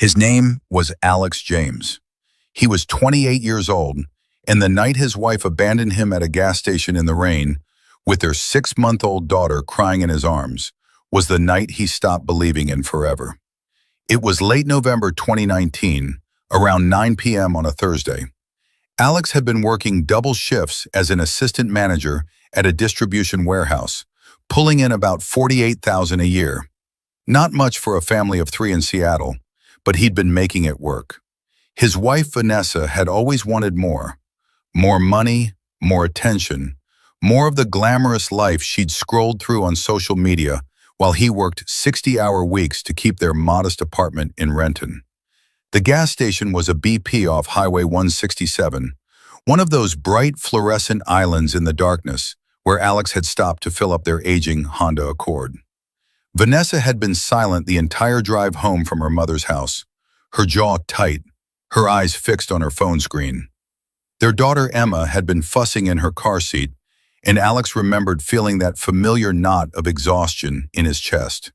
His name was Alex James. He was 28 years old, and the night his wife abandoned him at a gas station in the rain, with their 6-month-old daughter crying in his arms, was the night he stopped believing in forever. It was late November 2019, around 9 p.m. on a Thursday. Alex had been working double shifts as an assistant manager at a distribution warehouse, pulling in about $48,000 a year. Not much for a family of 3 in Seattle, but he'd been making it work. His wife, Vanessa, had always wanted more. More money, more attention, more of the glamorous life she'd scrolled through on social media while he worked 60-hour weeks to keep their modest apartment in Renton. The gas station was a BP off Highway 167, one of those bright fluorescent islands in the darkness where Alex had stopped to fill up their aging Honda Accord. Vanessa had been silent the entire drive home from her mother's house, her jaw tight, her eyes fixed on her phone screen. Their daughter Emma had been fussing in her car seat, and Alex remembered feeling that familiar knot of exhaustion in his chest.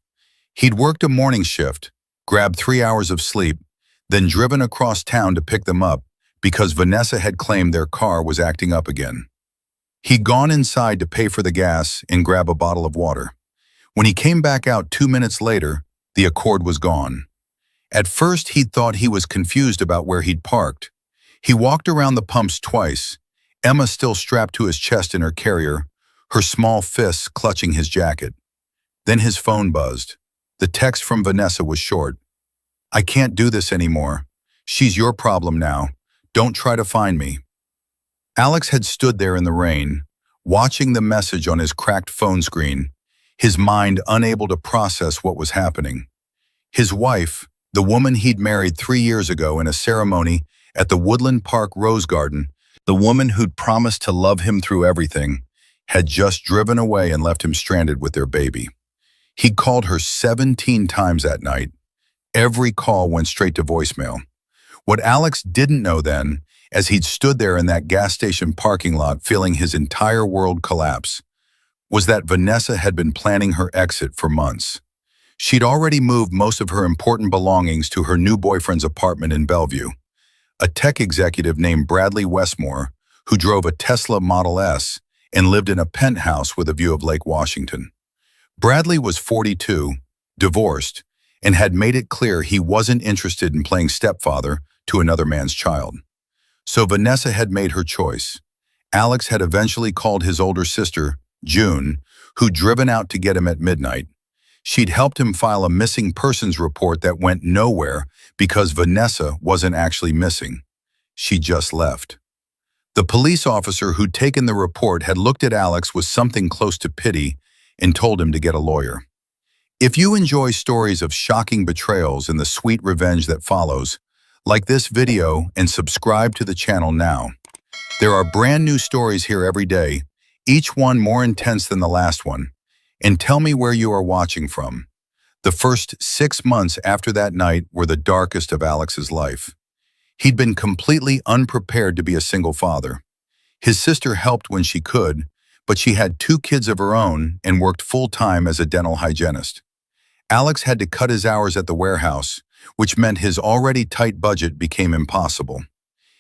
He'd worked a morning shift, grabbed 3 hours of sleep, then driven across town to pick them up because Vanessa had claimed their car was acting up again. He'd gone inside to pay for the gas and grab a bottle of water. When he came back out 2 minutes later, the Accord was gone. At first, he'd thought he was confused about where he'd parked. He walked around the pumps twice, Emma still strapped to his chest in her carrier, her small fists clutching his jacket. Then his phone buzzed. The text from Vanessa was short. "I can't do this anymore. She's your problem now. Don't try to find me." Alex had stood there in the rain, watching the message on his cracked phone screen, his mind unable to process what was happening. His wife, the woman he'd married 3 years ago in a ceremony at the Woodland Park Rose Garden, the woman who'd promised to love him through everything, had just driven away and left him stranded with their baby. He'd called her 17 times that night. Every call went straight to voicemail. What Alex didn't know then, as he'd stood there in that gas station parking lot feeling his entire world collapse, was that Vanessa had been planning her exit for months. She'd already moved most of her important belongings to her new boyfriend's apartment in Bellevue, a tech executive named Bradley Westmore, who drove a Tesla Model S and lived in a penthouse with a view of Lake Washington. Bradley was 42, divorced, and had made it clear he wasn't interested in playing stepfather to another man's child. So Vanessa had made her choice. Alex had eventually called his older sister, June, who'd driven out to get him at midnight. She'd helped him file a missing persons report that went nowhere because Vanessa wasn't actually missing. She just left. The police officer who'd taken the report had looked at Alex with something close to pity and told him to get a lawyer. If you enjoy stories of shocking betrayals and the sweet revenge that follows, like this video and subscribe to the channel now. There are brand new stories here every day, each one more intense than the last one. And tell me where you are watching from. The first 6 months after that night were the darkest of Alex's life. He'd been completely unprepared to be a single father. His sister helped when she could, but she had 2 kids of her own and worked full-time as a dental hygienist. Alex had to cut his hours at the warehouse, which meant his already tight budget became impossible.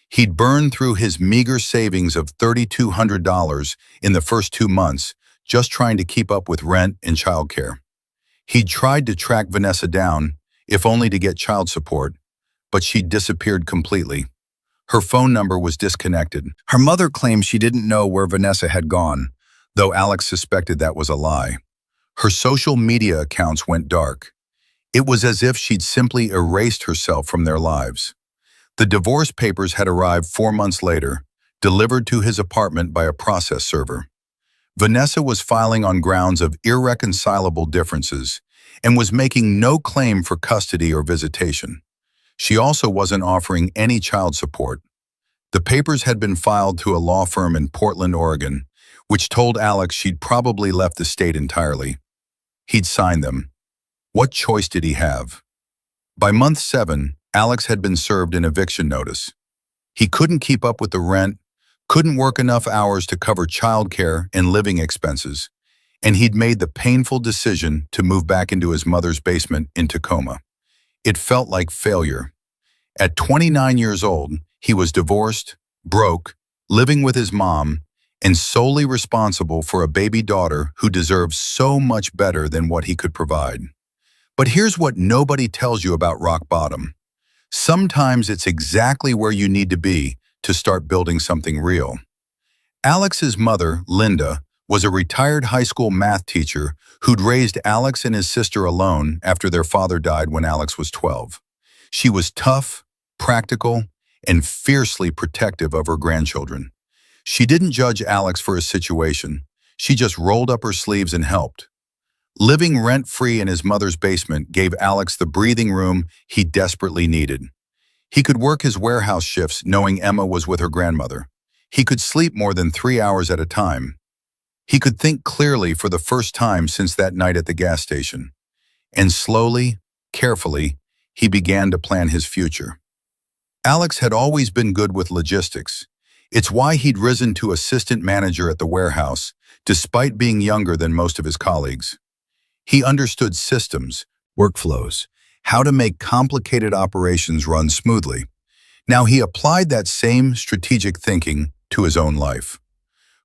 He'd burned through his meager savings of $3,200 in the first 2 months, just trying to keep up with rent and childcare. He'd tried to track Vanessa down, if only to get child support, but she'd disappeared completely. Her phone number was disconnected. Her mother claimed she didn't know where Vanessa had gone, though Alex suspected that was a lie. Her social media accounts went dark. It was as if she'd simply erased herself from their lives. The divorce papers had arrived 4 months later, delivered to his apartment by a process server. Vanessa was filing on grounds of irreconcilable differences and was making no claim for custody or visitation. She also wasn't offering any child support. The papers had been filed to a law firm in Portland, Oregon, which told Alex she'd probably left the state entirely. He'd signed them. What choice did he have? By month 7, Alex had been served an eviction notice. He couldn't keep up with the rent, couldn't work enough hours to cover childcare and living expenses, and he'd made the painful decision to move back into his mother's basement in Tacoma. It felt like failure. At 29 years old, he was divorced, broke, living with his mom, and solely responsible for a baby daughter who deserved so much better than what he could provide. But here's what nobody tells you about rock bottom. Sometimes it's exactly where you need to be to start building something real. Alex's mother, Linda, was a retired high school math teacher who'd raised Alex and his sister alone after their father died when Alex was 12. She was tough, practical, and fiercely protective of her grandchildren. She didn't judge Alex for his situation. She just rolled up her sleeves and helped. Living rent-free in his mother's basement gave Alex the breathing room he desperately needed. He could work his warehouse shifts knowing Emma was with her grandmother. He could sleep more than 3 hours at a time. He could think clearly for the first time since that night at the gas station. And slowly, carefully, he began to plan his future. Alex had always been good with logistics. It's why he'd risen to assistant manager at the warehouse, despite being younger than most of his colleagues. He understood systems, workflows, how to make complicated operations run smoothly. Now he applied that same strategic thinking to his own life.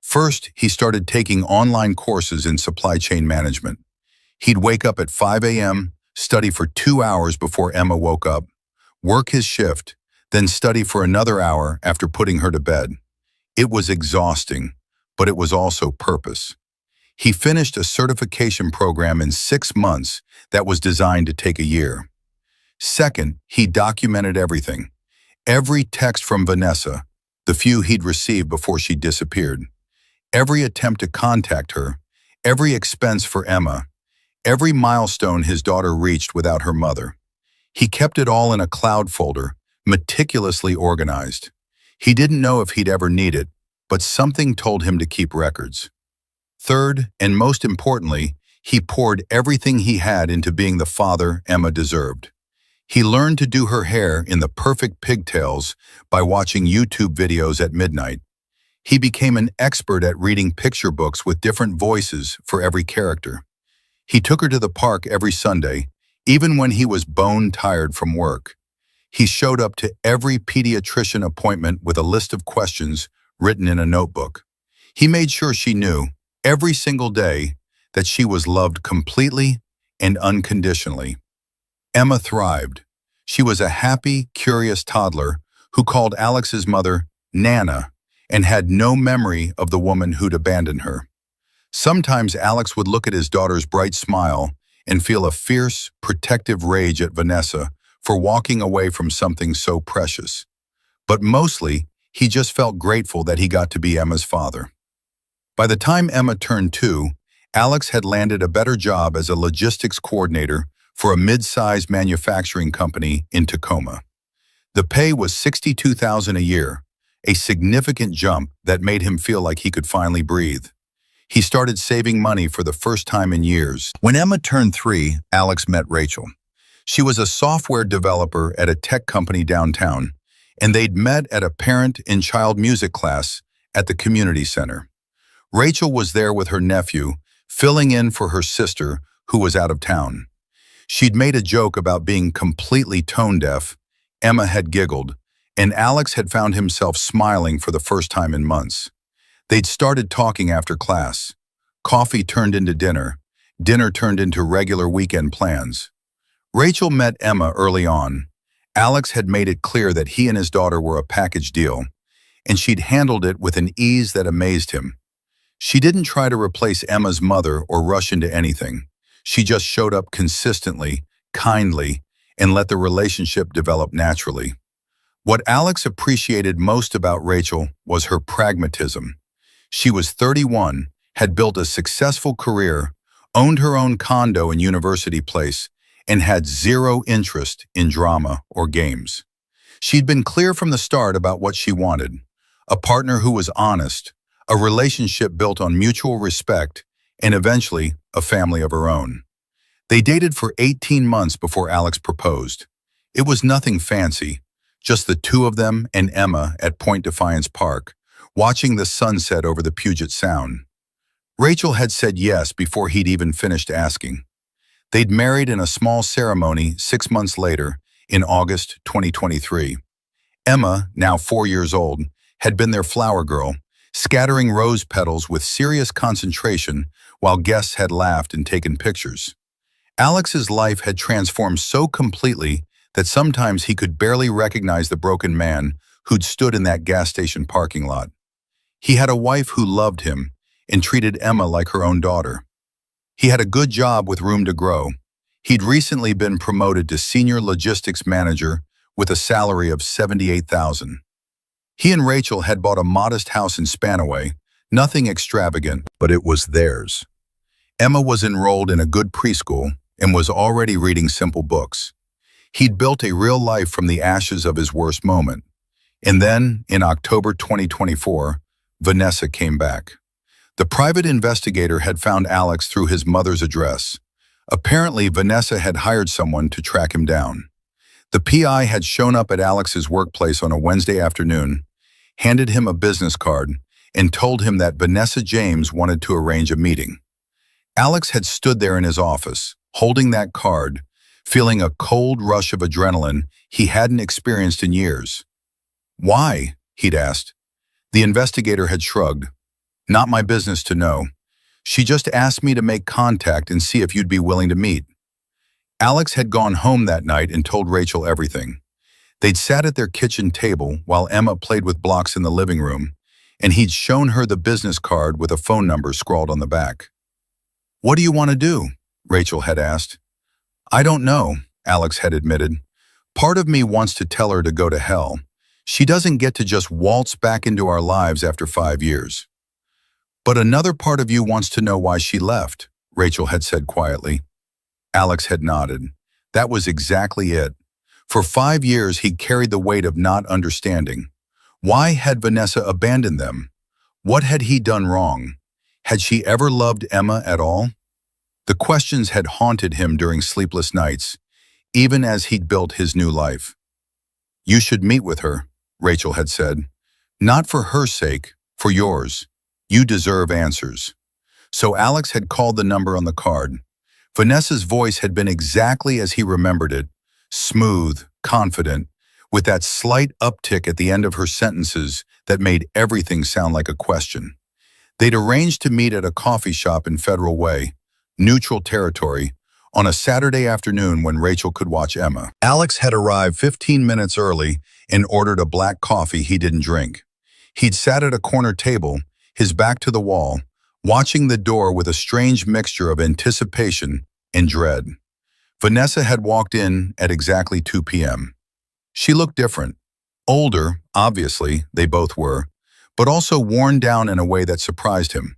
First, he started taking online courses in supply chain management. He'd wake up at 5 a.m., study for 2 hours before Emma woke up, work his shift, then study for another hour after putting her to bed. It was exhausting, but it was also purpose. He finished a certification program in 6 months that was designed to take a year. Second, he documented everything. Every text from Vanessa, the few he'd received before she disappeared, every attempt to contact her, every expense for Emma, every milestone his daughter reached without her mother. He kept it all in a cloud folder, meticulously organized. He didn't know if he'd ever need it, but something told him to keep records. Third, and most importantly, he poured everything he had into being the father Emma deserved. He learned to do her hair in the perfect pigtails by watching YouTube videos at midnight. He became an expert at reading picture books with different voices for every character. He took her to the park every Sunday, even when he was bone-tired from work. He showed up to every pediatrician appointment with a list of questions written in a notebook. He made sure she knew, every single day, that she was loved completely and unconditionally. Emma thrived. She was a happy, curious toddler who called Alex's mother Nana and had no memory of the woman who'd abandoned her. Sometimes Alex would look at his daughter's bright smile and feel a fierce, protective rage at Vanessa for walking away from something so precious. But mostly, he just felt grateful that he got to be Emma's father. By the time Emma turned 2, Alex had landed a better job as a logistics coordinator for a mid-sized manufacturing company in Tacoma. The pay was $62,000 a year, a significant jump that made him feel like he could finally breathe. He started saving money for the first time in years. When Emma turned 3, Alex met Rachel. She was a software developer at a tech company downtown, and they'd met at a parent and child music class at the community center. Rachel was there with her nephew, filling in for her sister, who was out of town. She'd made a joke about being completely tone-deaf. Emma had giggled, and Alex had found himself smiling for the first time in months. They'd started talking after class. Coffee turned into dinner. Dinner turned into regular weekend plans. Rachel met Emma early on. Alex had made it clear that he and his daughter were a package deal, and she'd handled it with an ease that amazed him. She didn't try to replace Emma's mother or rush into anything. She just showed up consistently, kindly, and let the relationship develop naturally. What Alex appreciated most about Rachel was her pragmatism. She was 31, had built a successful career, owned her own condo and University Place, and had zero interest in drama or games. She'd been clear from the start about what she wanted: a partner who was honest, a relationship built on mutual respect, and eventually a family of her own. They dated for 18 months before Alex proposed. It was nothing fancy, just the two of them and Emma at Point Defiance Park, watching the sunset over the Puget Sound. Rachel had said yes before he'd even finished asking. They'd married in a small ceremony 6 months later, in August 2023. Emma, now 4 years old, had been their flower girl, scattering rose petals with serious concentration while guests had laughed and taken pictures. Alex's life had transformed so completely that sometimes he could barely recognize the broken man who'd stood in that gas station parking lot. He had a wife who loved him and treated Emma like her own daughter. He had a good job with room to grow. He'd recently been promoted to senior logistics manager with a salary of $78,000. He and Rachel had bought a modest house in Spanaway, nothing extravagant, but it was theirs. Emma was enrolled in a good preschool and was already reading simple books. He'd built a real life from the ashes of his worst moment. And then, in October 2024, Vanessa came back. The private investigator had found Alex through his mother's address. Apparently, Vanessa had hired someone to track him down. The PI had shown up at Alex's workplace on a Wednesday afternoon, handed him a business card, and told him that Vanessa James wanted to arrange a meeting. Alex had stood there in his office, holding that card, feeling a cold rush of adrenaline he hadn't experienced in years. "Why?" he'd asked. The investigator had shrugged. "Not my business to know. She just asked me to make contact and see if you'd be willing to meet." Alex had gone home that night and told Rachel everything. They'd sat at their kitchen table while Emma played with blocks in the living room, and he'd shown her the business card with a phone number scrawled on the back. "What do you want to do?" Rachel had asked. "I don't know," Alex had admitted. "Part of me wants to tell her to go to hell. She doesn't get to just waltz back into our lives after 5 years. But another part of you wants to know why she left," Rachel had said quietly. Alex had nodded. That was exactly it. For 5 years, he'd carried the weight of not understanding. Why had Vanessa abandoned them? What had he done wrong? Had she ever loved Emma at all? The questions had haunted him during sleepless nights, even as he'd built his new life. "You should meet with her," Rachel had said. "Not for her sake, for yours. You deserve answers." So Alex had called the number on the card. Vanessa's voice had been exactly as he remembered it, smooth, confident, with that slight uptick at the end of her sentences that made everything sound like a question. They'd arranged to meet at a coffee shop in Federal Way, neutral territory, on a Saturday afternoon when Rachel could watch Emma. Alex had arrived 15 minutes early and ordered a black coffee he didn't drink. He'd sat at a corner table, his back to the wall, watching the door with a strange mixture of anticipation and dread. Vanessa had walked in at exactly 2 p.m. She looked different. Older, obviously, they both were, but also worn down in a way that surprised him.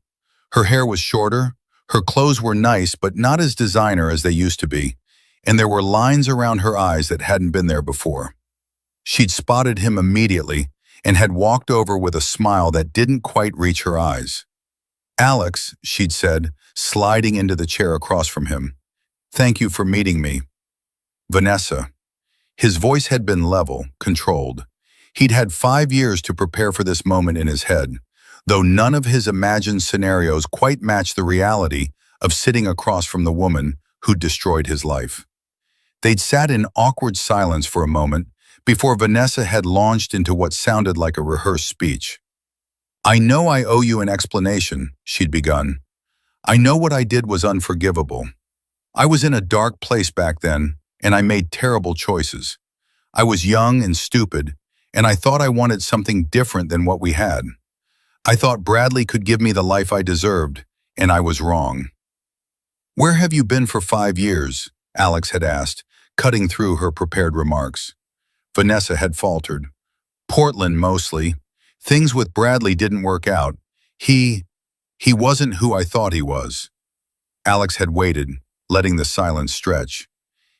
Her hair was shorter, her clothes were nice but not as designer as they used to be, and there were lines around her eyes that hadn't been there before. She'd spotted him immediately and had walked over with a smile that didn't quite reach her eyes. "Alex," she'd said, sliding into the chair across from him. "Thank you for meeting me." "Vanessa." His voice had been level, controlled. He'd had 5 years to prepare for this moment in his head, though none of his imagined scenarios quite matched the reality of sitting across from the woman who'd destroyed his life. They'd sat in awkward silence for a moment before Vanessa had launched into what sounded like a rehearsed speech. "I know I owe you an explanation," she'd begun. "I know what I did was unforgivable. I was in a dark place back then, and I made terrible choices. I was young and stupid, and I thought I wanted something different than what we had. I thought Bradley could give me the life I deserved, and I was wrong." "Where have you been for 5 years?" Alex had asked, cutting through her prepared remarks. Vanessa had faltered. "Portland, mostly. Things with Bradley didn't work out. He wasn't who I thought he was." Alex had waited, letting the silence stretch.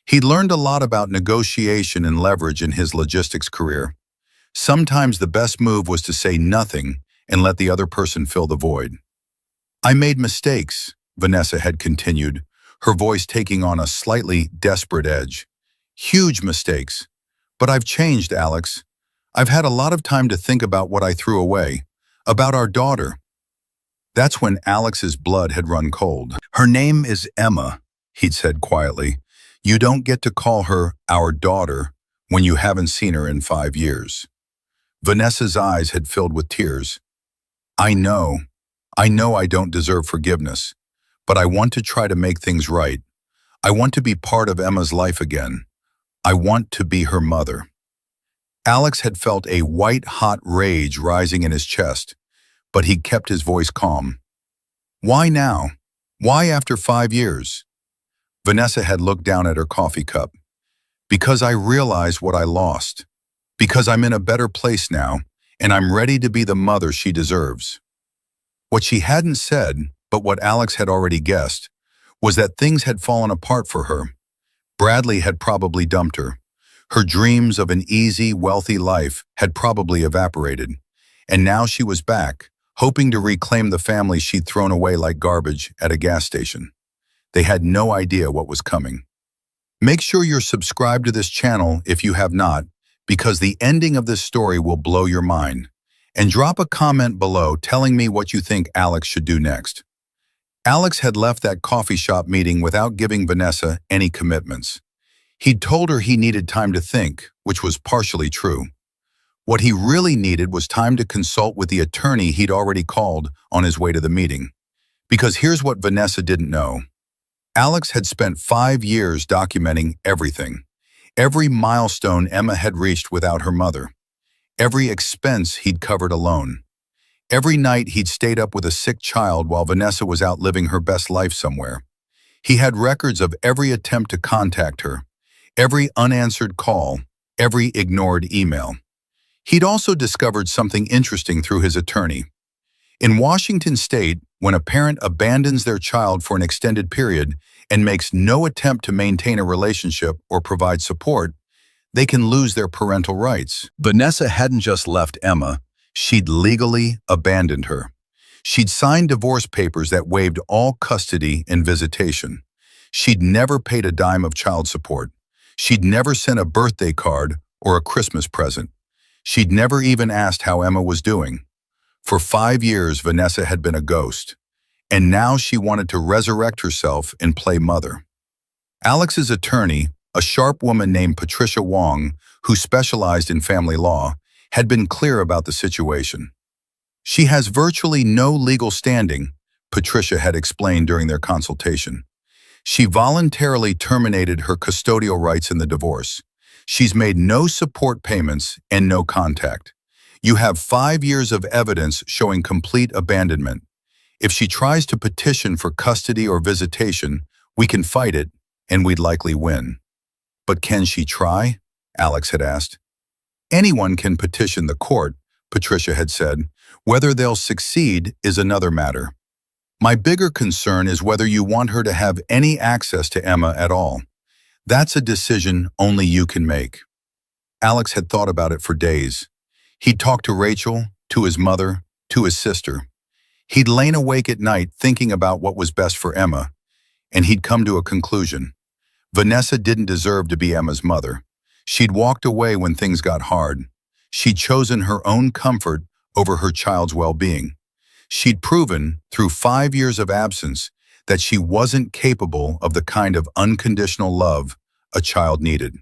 He'd learned a lot about negotiation and leverage in his logistics career. Sometimes the best move was to say nothing and let the other person fill the void. "I made mistakes," Vanessa had continued, her voice taking on a slightly desperate edge. "Huge mistakes. But I've changed, Alex. I've had a lot of time to think about what I threw away, about our daughter." That's when Alex's blood had run cold. "Her name is Emma," he'd said quietly. You don't get to call her our daughter when you haven't seen her in 5 years. Vanessa's eyes had filled with tears. I know I don't deserve forgiveness, but I want to try to make things right. I want to be part of Emma's life again. I want to be her mother. Alex had felt a white-hot rage rising in his chest, but he kept his voice calm. Why now? Why after 5 years? Vanessa had looked down at her coffee cup. Because I realized what I lost. Because I'm in a better place now, and I'm ready to be the mother she deserves. What she hadn't said, but what Alex had already guessed, was that things had fallen apart for her. Bradley had probably dumped her. Her dreams of an easy, wealthy life had probably evaporated. And now she was back, hoping to reclaim the family she'd thrown away like garbage at a gas station. They had no idea what was coming. Make sure you're subscribed to this channel if you have not, because the ending of this story will blow your mind. And drop a comment below telling me what you think Alex should do next. Alex had left that coffee shop meeting without giving Vanessa any commitments. He'd told her he needed time to think, which was partially true. What he really needed was time to consult with the attorney he'd already called on his way to the meeting. Because here's what Vanessa didn't know. Alex had spent 5 years documenting everything. Every milestone Emma had reached without her mother. Every expense he'd covered alone. Every night he'd stayed up with a sick child while Vanessa was out living her best life somewhere. He had records of every attempt to contact her, every unanswered call, every ignored email. He'd also discovered something interesting through his attorney. In Washington state, when a parent abandons their child for an extended period and makes no attempt to maintain a relationship or provide support, they can lose their parental rights. Vanessa hadn't just left Emma, she'd legally abandoned her. She'd signed divorce papers that waived all custody and visitation. She'd never paid a dime of child support. She'd never sent a birthday card or a Christmas present. She'd never even asked how Emma was doing. For 5 years, Vanessa had been a ghost, and now she wanted to resurrect herself and play mother. Alex's attorney, a sharp woman named Patricia Wong, who specialized in family law, had been clear about the situation. She has virtually no legal standing, Patricia had explained during their consultation. She voluntarily terminated her custodial rights in the divorce. She's made no support payments and no contact. You have 5 years of evidence showing complete abandonment. If she tries to petition for custody or visitation, we can fight it, and we'd likely win. But can she try? Alex had asked. Anyone can petition the court, Patricia had said. Whether they'll succeed is another matter. My bigger concern is whether you want her to have any access to Emma at all. That's a decision only you can make. Alex had thought about it for days. He'd talked to Rachel, to his mother, to his sister. He'd lain awake at night thinking about what was best for Emma, and he'd come to a conclusion. Vanessa didn't deserve to be Emma's mother. She'd walked away when things got hard. She'd chosen her own comfort over her child's well-being. She'd proven, through 5 years of absence, that she wasn't capable of the kind of unconditional love a child needed.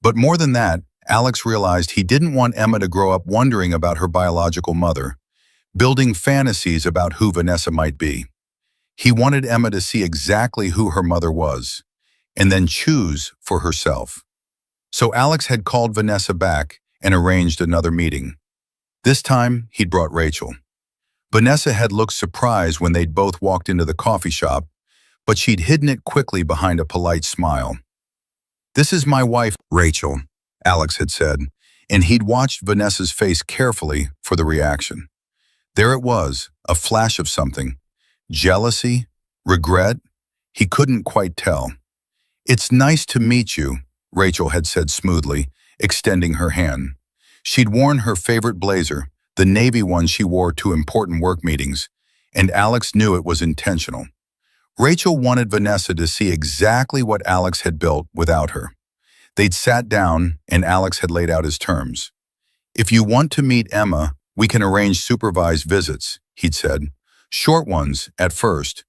But more than that, Alex realized he didn't want Emma to grow up wondering about her biological mother, building fantasies about who Vanessa might be. He wanted Emma to see exactly who her mother was, and then choose for herself. So Alex had called Vanessa back and arranged another meeting. This time, he'd brought Rachel. Vanessa had looked surprised when they'd both walked into the coffee shop, but she'd hidden it quickly behind a polite smile. "This is my wife, Rachel," Alex had said, and he'd watched Vanessa's face carefully for the reaction. There it was, a flash of something. Jealousy? Regret? He couldn't quite tell. "It's nice to meet you," Rachel had said smoothly, extending her hand. She'd worn her favorite blazer, the navy one she wore to important work meetings, and Alex knew it was intentional. Rachel wanted Vanessa to see exactly what Alex had built without her. They'd sat down, and Alex had laid out his terms. "If you want to meet Emma, we can arrange supervised visits," he'd said. "Short ones, at first.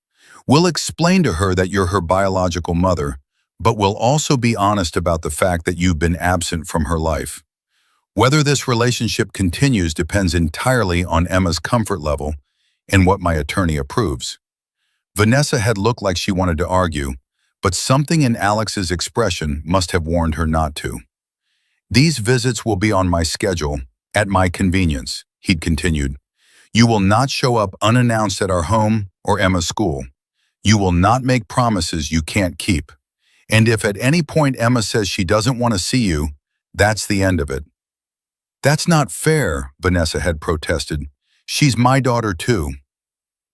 We'll explain to her that you're her biological mother, but we'll also be honest about the fact that you've been absent from her life. Whether this relationship continues depends entirely on Emma's comfort level and what my attorney approves. Vanessa had looked like she wanted to argue, but something in Alex's expression must have warned her not to. These visits will be on my schedule, at my convenience, he'd continued. You will not show up unannounced at our home or Emma's school. You will not make promises you can't keep. And if at any point Emma says she doesn't want to see you, that's the end of it. That's not fair, Vanessa had protested. She's my daughter too.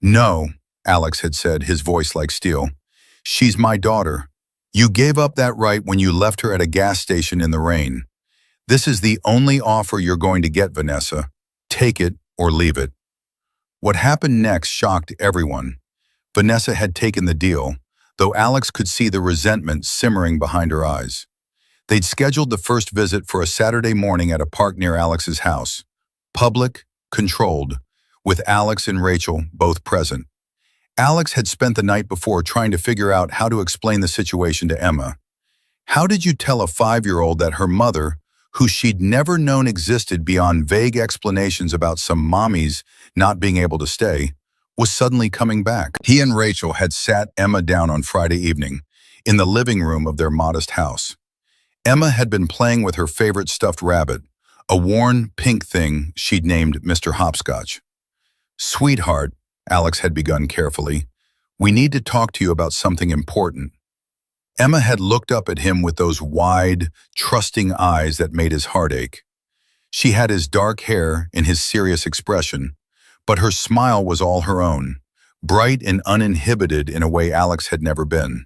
No, Alex had said, his voice like steel. She's my daughter. You gave up that right when you left her at a gas station in the rain. This is the only offer you're going to get, Vanessa. Take it or leave it. What happened next shocked everyone. Vanessa had taken the deal, though Alex could see the resentment simmering behind her eyes. They'd scheduled the first visit for a Saturday morning at a park near Alex's house. Public, controlled, with Alex and Rachel both present. Alex had spent the night before trying to figure out how to explain the situation to Emma. How did you tell a 5-year-old that her mother, who she'd never known existed beyond vague explanations about some mommies not being able to stay, was suddenly coming back? He and Rachel had sat Emma down on Friday evening, in the living room of their modest house. Emma had been playing with her favorite stuffed rabbit, a worn pink thing she'd named Mr. Hopscotch. Sweetheart, Alex had begun carefully, we need to talk to you about something important. Emma had looked up at him with those wide, trusting eyes that made his heart ache. She had his dark hair and his serious expression, but her smile was all her own, bright and uninhibited in a way Alex had never been.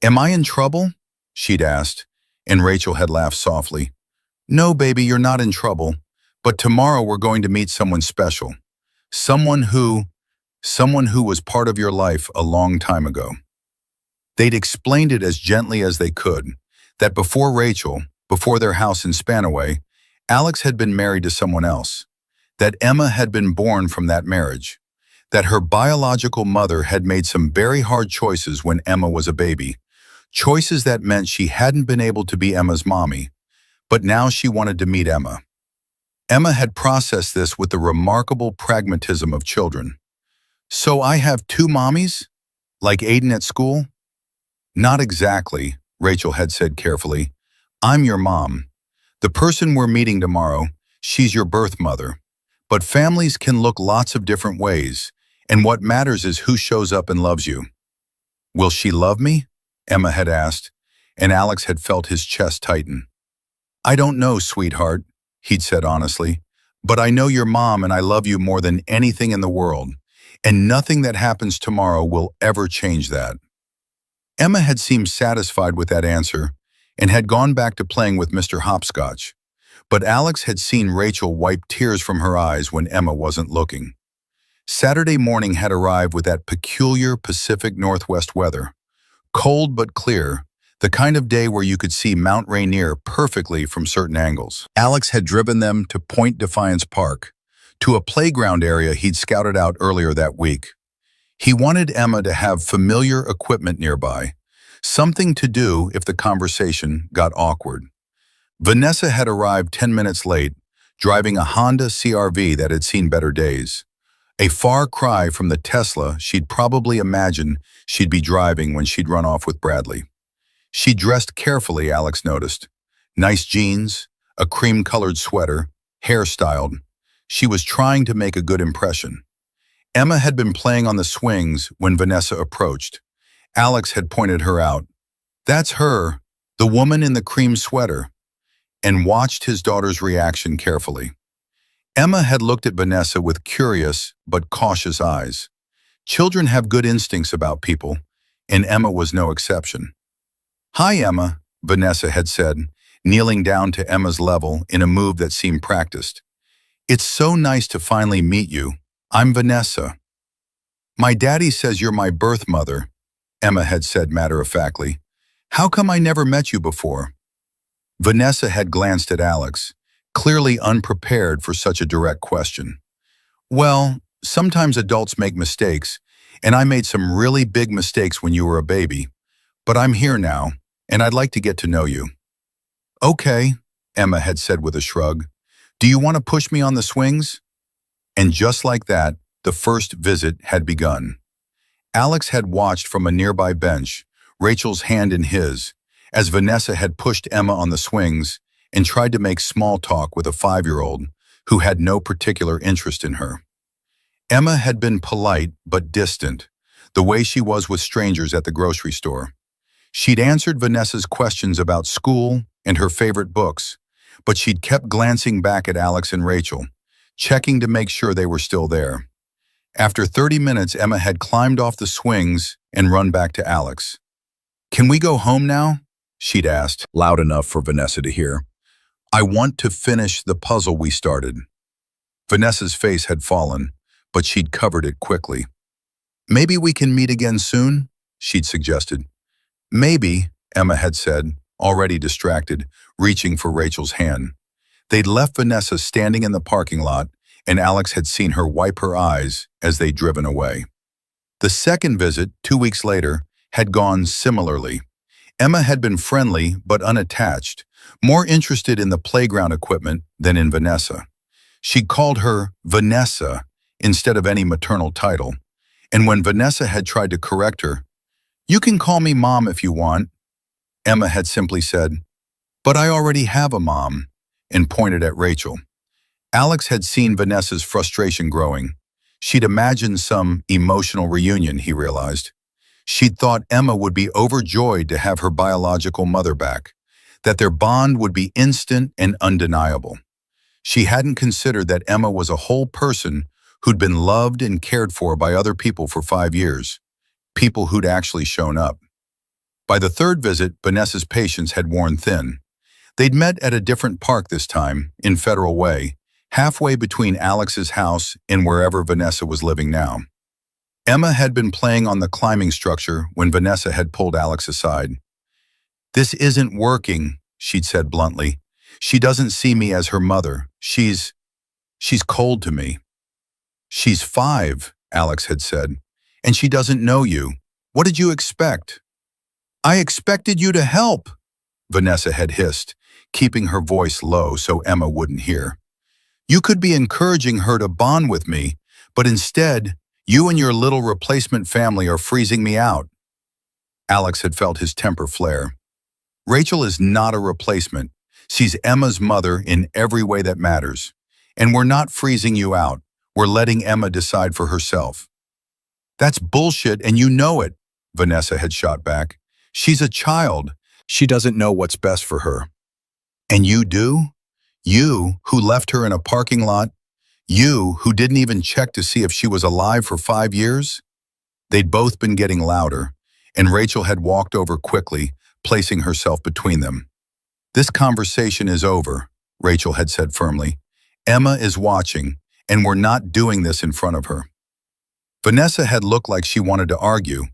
Am I in trouble? She'd asked, and Rachel had laughed softly. No, baby, you're not in trouble, but tomorrow we're going to meet someone special. Someone who was part of your life a long time ago. They'd explained it as gently as they could, that before Rachel, before their house in Spanaway, Alex had been married to someone else, that Emma had been born from that marriage, that her biological mother had made some very hard choices when Emma was a baby, choices that meant she hadn't been able to be Emma's mommy, but now she wanted to meet Emma. Emma had processed this with the remarkable pragmatism of children. So I have 2 mommies? Like Aiden at school? Not exactly, Rachel had said carefully. I'm your mom. The person we're meeting tomorrow, she's your birth mother. But families can look lots of different ways, and what matters is who shows up and loves you. Will she love me? Emma had asked, and Alex had felt his chest tighten. I don't know, sweetheart, he'd said honestly, but I know your mom and I love you more than anything in the world, and nothing that happens tomorrow will ever change that. Emma had seemed satisfied with that answer and had gone back to playing with Mr. Hopscotch, but Alex had seen Rachel wipe tears from her eyes when Emma wasn't looking. Saturday morning had arrived with that peculiar Pacific Northwest weather, cold but clear, the kind of day where you could see Mount Rainier perfectly from certain angles. Alex had driven them to Point Defiance Park, to a playground area he'd scouted out earlier that week. He wanted Emma to have familiar equipment nearby, something to do if the conversation got awkward. Vanessa had arrived 10 minutes late, driving a Honda CR-V that had seen better days, a far cry from the Tesla she'd probably imagined she'd be driving when she'd run off with Bradley. She dressed carefully, Alex noticed. Nice jeans, a cream-colored sweater, hairstyled. She was trying to make a good impression. Emma had been playing on the swings when Vanessa approached. Alex had pointed her out. That's her, the woman in the cream sweater, and watched his daughter's reaction carefully. Emma had looked at Vanessa with curious but cautious eyes. Children have good instincts about people, and Emma was no exception. Hi, Emma, Vanessa had said, kneeling down to Emma's level in a move that seemed practiced. It's so nice to finally meet you. I'm Vanessa. My daddy says you're my birth mother, Emma had said matter-of-factly. How come I never met you before? Vanessa had glanced at Alex, clearly unprepared for such a direct question. Well, sometimes adults make mistakes, and I made some really big mistakes when you were a baby, but I'm here now, and I'd like to get to know you." "Okay," Emma had said with a shrug. "Do you want to push me on the swings?" And just like that, the first visit had begun. Alex had watched from a nearby bench, Rachel's hand in his, as Vanessa had pushed Emma on the swings and tried to make small talk with a 5-year-old who had no particular interest in her. Emma had been polite but distant, the way she was with strangers at the grocery store. She'd answered Vanessa's questions about school and her favorite books, but she'd kept glancing back at Alex and Rachel, checking to make sure they were still there. After 30 minutes, Emma had climbed off the swings and run back to Alex. "Can we go home now?" she'd asked, loud enough for Vanessa to hear. "I want to finish the puzzle we started." Vanessa's face had fallen, but she'd covered it quickly. "Maybe we can meet again soon?" she'd suggested. "Maybe," Emma had said, already distracted, reaching for Rachel's hand. They'd left Vanessa standing in the parking lot, and Alex had seen her wipe her eyes as they'd driven away. The second visit, 2 weeks later, had gone similarly. Emma had been friendly but unattached, more interested in the playground equipment than in Vanessa. She'd called her Vanessa instead of any maternal title, and when Vanessa had tried to correct her, "You can call me Mom if you want," Emma had simply said, "But I already have a mom," and pointed at Rachel. Alex had seen Vanessa's frustration growing. She'd imagined some emotional reunion, he realized. She'd thought Emma would be overjoyed to have her biological mother back, that their bond would be instant and undeniable. She hadn't considered that Emma was a whole person who'd been loved and cared for by other people for 5 years, people who'd actually shown up. By the third visit, Vanessa's patience had worn thin. They'd met at a different park this time, in Federal Way, halfway between Alex's house and wherever Vanessa was living now. Emma had been playing on the climbing structure when Vanessa had pulled Alex aside. "This isn't working," she'd said bluntly. "She doesn't see me as her mother. She's cold to me." "She's 5, Alex had said, "and she doesn't know you. What did you expect?" "I expected you to help," Vanessa had hissed, keeping her voice low so Emma wouldn't hear. "You could be encouraging her to bond with me, but instead, you and your little replacement family are freezing me out." Alex had felt his temper flare. "Rachel is not a replacement. She's Emma's mother in every way that matters. And we're not freezing you out. We're letting Emma decide for herself." "That's bullshit and you know it," Vanessa had shot back. "She's a child. She doesn't know what's best for her." "And you do? You, who left her in a parking lot? You, who didn't even check to see if she was alive for 5 years?" They'd both been getting louder, and Rachel had walked over quickly, placing herself between them. "This conversation is over," Rachel had said firmly. "Emma is watching, and we're not doing this in front of her." Vanessa had looked like she wanted to argue,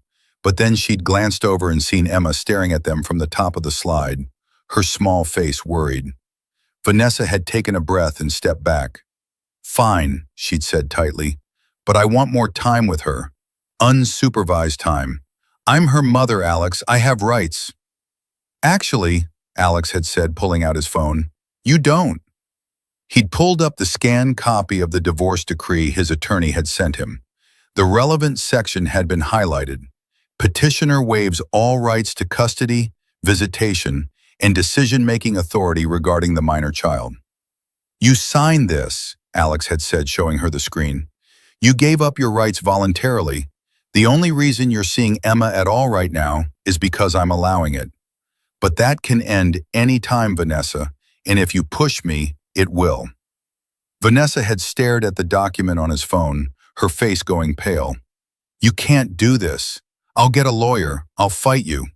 but then she'd glanced over and seen Emma staring at them from the top of the slide, her small face worried. Vanessa had taken a breath and stepped back. "Fine," she'd said tightly, "but I want more time with her. Unsupervised time. I'm her mother, Alex. I have rights." "Actually," Alex had said, pulling out his phone, "you don't." He'd pulled up the scanned copy of the divorce decree his attorney had sent him. The relevant section had been highlighted. Petitioner waives all rights to custody, visitation, and decision-making authority regarding the minor child. "You signed this," Alex had said, showing her the screen. "You gave up your rights voluntarily. The only reason you're seeing Emma at all right now is because I'm allowing it. But that can end any time, Vanessa, and if you push me, it will." Vanessa had stared at the document on his phone, her face going pale. "You can't do this. I'll get a lawyer. I'll fight you."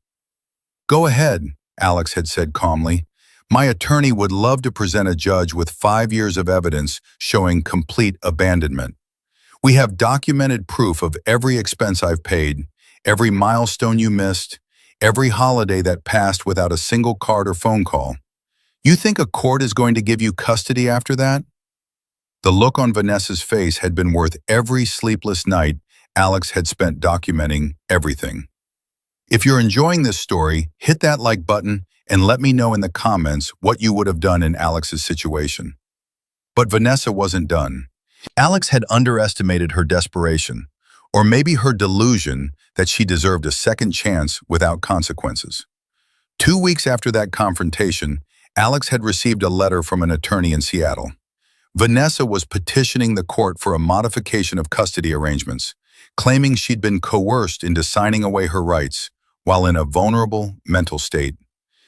"Go ahead," Alex had said calmly. "My attorney would love to present a judge with 5 years of evidence showing complete abandonment. We have documented proof of every expense I've paid, every milestone you missed, every holiday that passed without a single card or phone call. You think a court is going to give you custody after that?" The look on Vanessa's face had been worth every sleepless night Alex had spent documenting everything. If you're enjoying this story, hit that like button and let me know in the comments what you would have done in Alex's situation. But Vanessa wasn't done. Alex had underestimated her desperation, or maybe her delusion that she deserved a second chance without consequences. 2 weeks after that confrontation, Alex had received a letter from an attorney in Seattle. Vanessa was petitioning the court for a modification of custody arrangements, claiming she'd been coerced into signing away her rights while in a vulnerable mental state.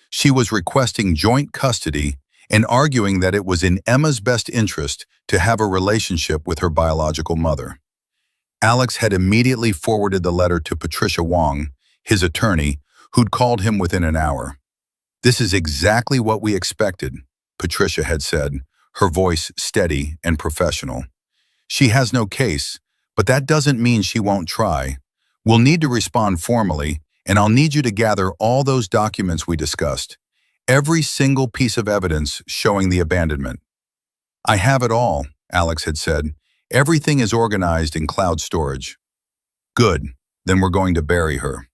She was requesting joint custody and arguing that it was in Emma's best interest to have a relationship with her biological mother. Alex had immediately forwarded the letter to Patricia Wong, his attorney, who'd called him within an hour. "This is exactly what we expected," Patricia had said, her voice steady and professional. "She has no case, but that doesn't mean she won't try. We'll need to respond formally, and I'll need you to gather all those documents we discussed, every single piece of evidence showing the abandonment." "I have it all," Alex had said. "Everything is organized in cloud storage." "Good, then we're going to bury her."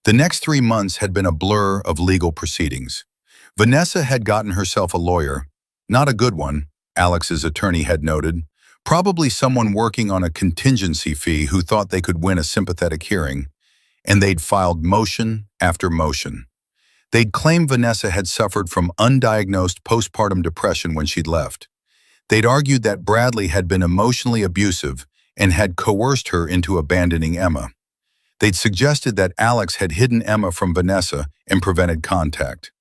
The next 3 months had been a blur of legal proceedings. Vanessa had gotten herself a lawyer. Not a good one, Alex's attorney had noted. Probably someone working on a contingency fee who thought they could win a sympathetic hearing. And they'd filed motion after motion. They'd claimed Vanessa had suffered from undiagnosed postpartum depression when she'd left. They'd argued that Bradley had been emotionally abusive and had coerced her into abandoning Emma. They'd suggested that Alex had hidden Emma from Vanessa and prevented contact.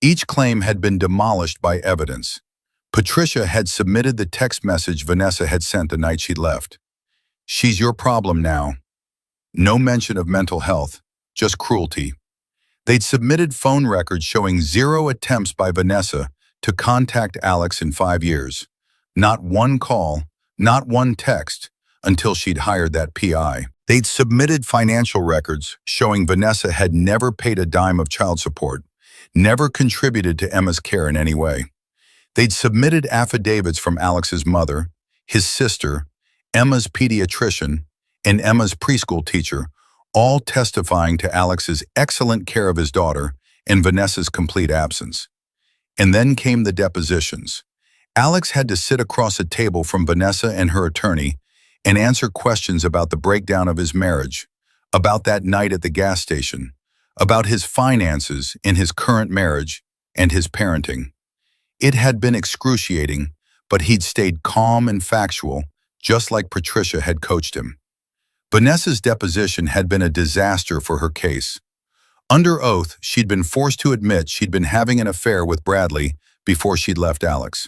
Each claim had been demolished by evidence. Patricia had submitted the text message Vanessa had sent the night she'd left. "She's your problem now." No mention of mental health, just cruelty. They'd submitted phone records showing 0 attempts by Vanessa to contact Alex in 5 years. Not one call, not one text, until she'd hired that PI. They'd submitted financial records showing Vanessa had never paid a dime of child support, never contributed to Emma's care in any way. They'd submitted affidavits from Alex's mother, his sister, Emma's pediatrician, and Emma's preschool teacher, all testifying to Alex's excellent care of his daughter and Vanessa's complete absence. And then came the depositions. Alex had to sit across a table from Vanessa and her attorney and answer questions about the breakdown of his marriage, about that night at the gas station, about his finances in his current marriage, and his parenting. It had been excruciating, but he'd stayed calm and factual, just like Patricia had coached him. Vanessa's deposition had been a disaster for her case. Under oath, she'd been forced to admit she'd been having an affair with Bradley before she'd left Alex.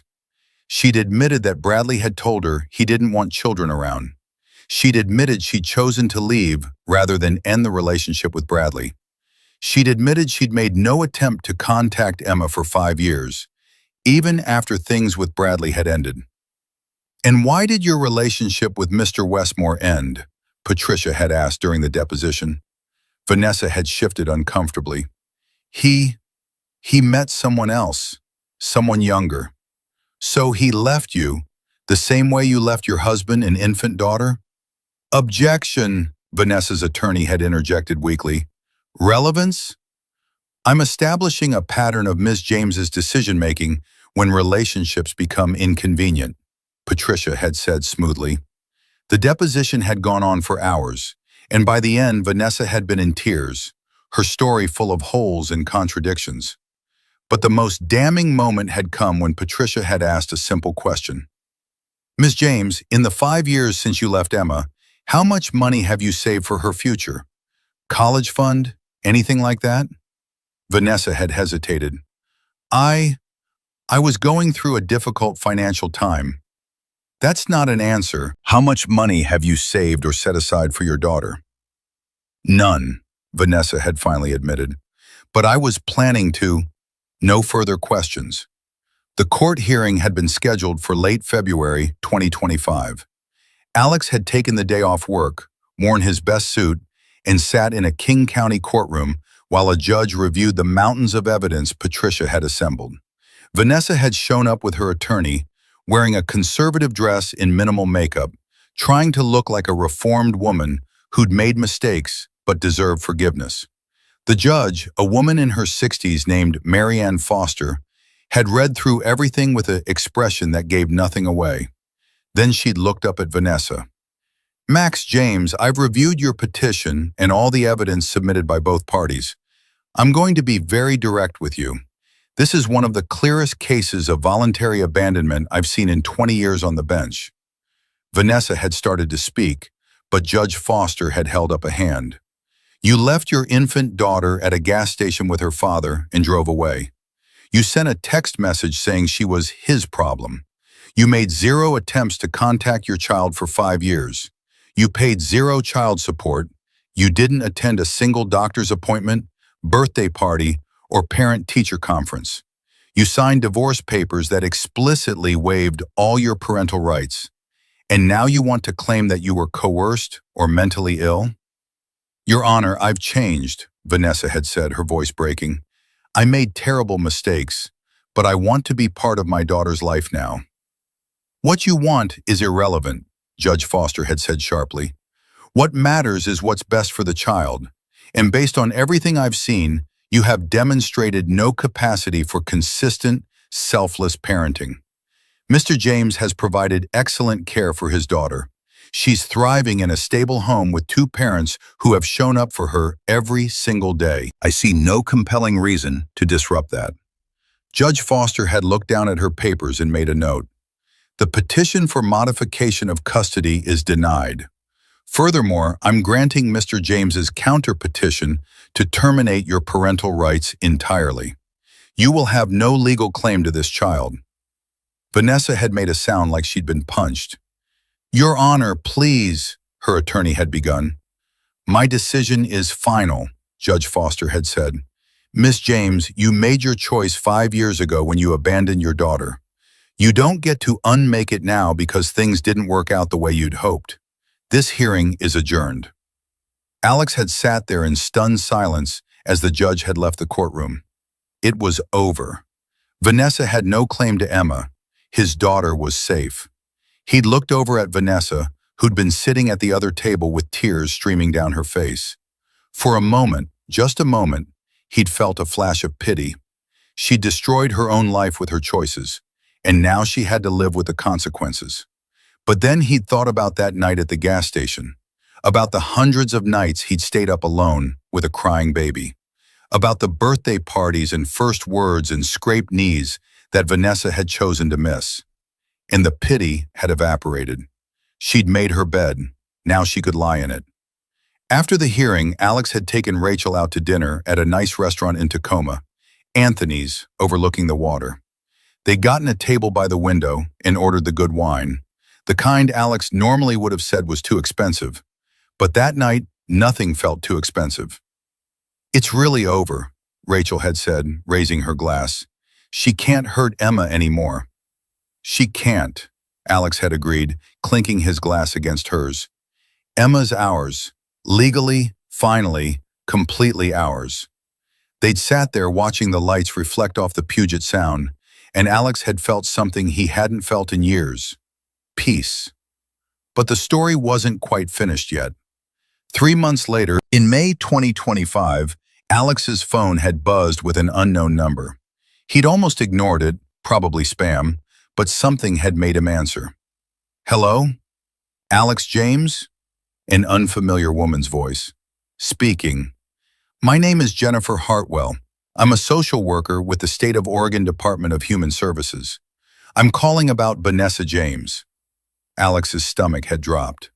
She'd admitted that Bradley had told her he didn't want children around. She'd admitted she'd chosen to leave rather than end the relationship with Bradley. She'd admitted she'd made no attempt to contact Emma for 5 years, even after things with Bradley had ended. "And why did your relationship with Mr. Westmore end?" Patricia had asked during the deposition. Vanessa had shifted uncomfortably. He met someone else, someone younger. "So he left you, the same way you left your husband and infant daughter?" "Objection," Vanessa's attorney had interjected weakly. "Relevance? I'm establishing a pattern of Ms. James's decision-making when relationships become inconvenient," Patricia had said smoothly. The deposition had gone on for hours, and by the end, Vanessa had been in tears, her story full of holes and contradictions. But the most damning moment had come when Patricia had asked a simple question. "Ms. James, in the 5 years since you left Emma, how much money have you saved for her future? College fund? Anything like that?" Vanessa had hesitated. I was going through a difficult financial time." "That's not an answer. How much money have you saved or set aside for your daughter?" "None," Vanessa had finally admitted. "But I was planning to." No further questions. The court hearing had been scheduled for late February 2025. Alex had taken the day off work, worn his best suit, and sat in a King County courtroom while a judge reviewed the mountains of evidence Patricia had assembled. Vanessa had shown up with her attorney, wearing a conservative dress in minimal makeup, trying to look like a reformed woman who'd made mistakes but deserved forgiveness. The judge, a woman in her 60s named Marianne Foster, had read through everything with an expression that gave nothing away. Then she'd looked up at Vanessa. "Max James, I've reviewed your petition and all the evidence submitted by both parties. I'm going to be very direct with you. This is one of the clearest cases of voluntary abandonment I've seen in 20 years on the bench." Vanessa had started to speak, but Judge Foster had held up a hand. "You left your infant daughter at a gas station with her father and drove away. You sent a text message saying she was his problem. You made 0 attempts to contact your child for 5 years. You paid 0 child support. You didn't attend a single doctor's appointment, birthday party, or parent-teacher conference. You signed divorce papers that explicitly waived all your parental rights. And now you want to claim that you were coerced or mentally ill?" "Your Honor, I've changed," Vanessa had said, her voice breaking. "I made terrible mistakes, but I want to be part of my daughter's life now." "What you want is irrelevant," Judge Foster had said sharply. "What matters is what's best for the child. And based on everything I've seen, you have demonstrated no capacity for consistent, selfless parenting. Mr. James has provided excellent care for his daughter. She's thriving in a stable home with 2 parents who have shown up for her every single day. I see no compelling reason to disrupt that." Judge Foster had looked down at her papers and made a note. "The petition for modification of custody is denied. Furthermore, I'm granting Mr. James's counter-petition to terminate your parental rights entirely. You will have no legal claim to this child." Vanessa had made a sound like she'd been punched. "Your Honor, please," her attorney had begun. "My decision is final," Judge Foster had said. "Miss James, you made your choice 5 years ago when you abandoned your daughter. You don't get to unmake it now because things didn't work out the way you'd hoped. This hearing is adjourned." Alex had sat there in stunned silence as the judge had left the courtroom. It was over. Vanessa had no claim to Emma. His daughter was safe. He'd looked over at Vanessa, who'd been sitting at the other table with tears streaming down her face. For a moment, just a moment, he'd felt a flash of pity. She'd destroyed her own life with her choices, and now she had to live with the consequences. But then he'd thought about that night at the gas station, about the hundreds of nights he'd stayed up alone with a crying baby, about the birthday parties and first words and scraped knees that Vanessa had chosen to miss. And the pity had evaporated. She'd made her bed. Now she could lie in it. After the hearing, Alex had taken Rachel out to dinner at a nice restaurant in Tacoma, Anthony's, overlooking the water. They'd gotten a table by the window and ordered the good wine, the kind Alex normally would have said was too expensive. But that night, nothing felt too expensive. "It's really over," Rachel had said, raising her glass. "She can't hurt Emma anymore." "She can't," Alex had agreed, clinking his glass against hers. "Emma's ours. Legally, finally, completely ours." They'd sat there watching the lights reflect off the Puget Sound, and Alex had felt something he hadn't felt in years. Peace. But the story wasn't quite finished yet. 3 months later, in May 2025, Alex's phone had buzzed with an unknown number. He'd almost ignored it, probably spam, but something had made him answer. "Hello? Alex James?" An unfamiliar woman's voice. "Speaking. My name is Jennifer Hartwell. I'm a social worker with the State of Oregon Department of Human Services. I'm calling about Vanessa James." Alex's stomach had dropped.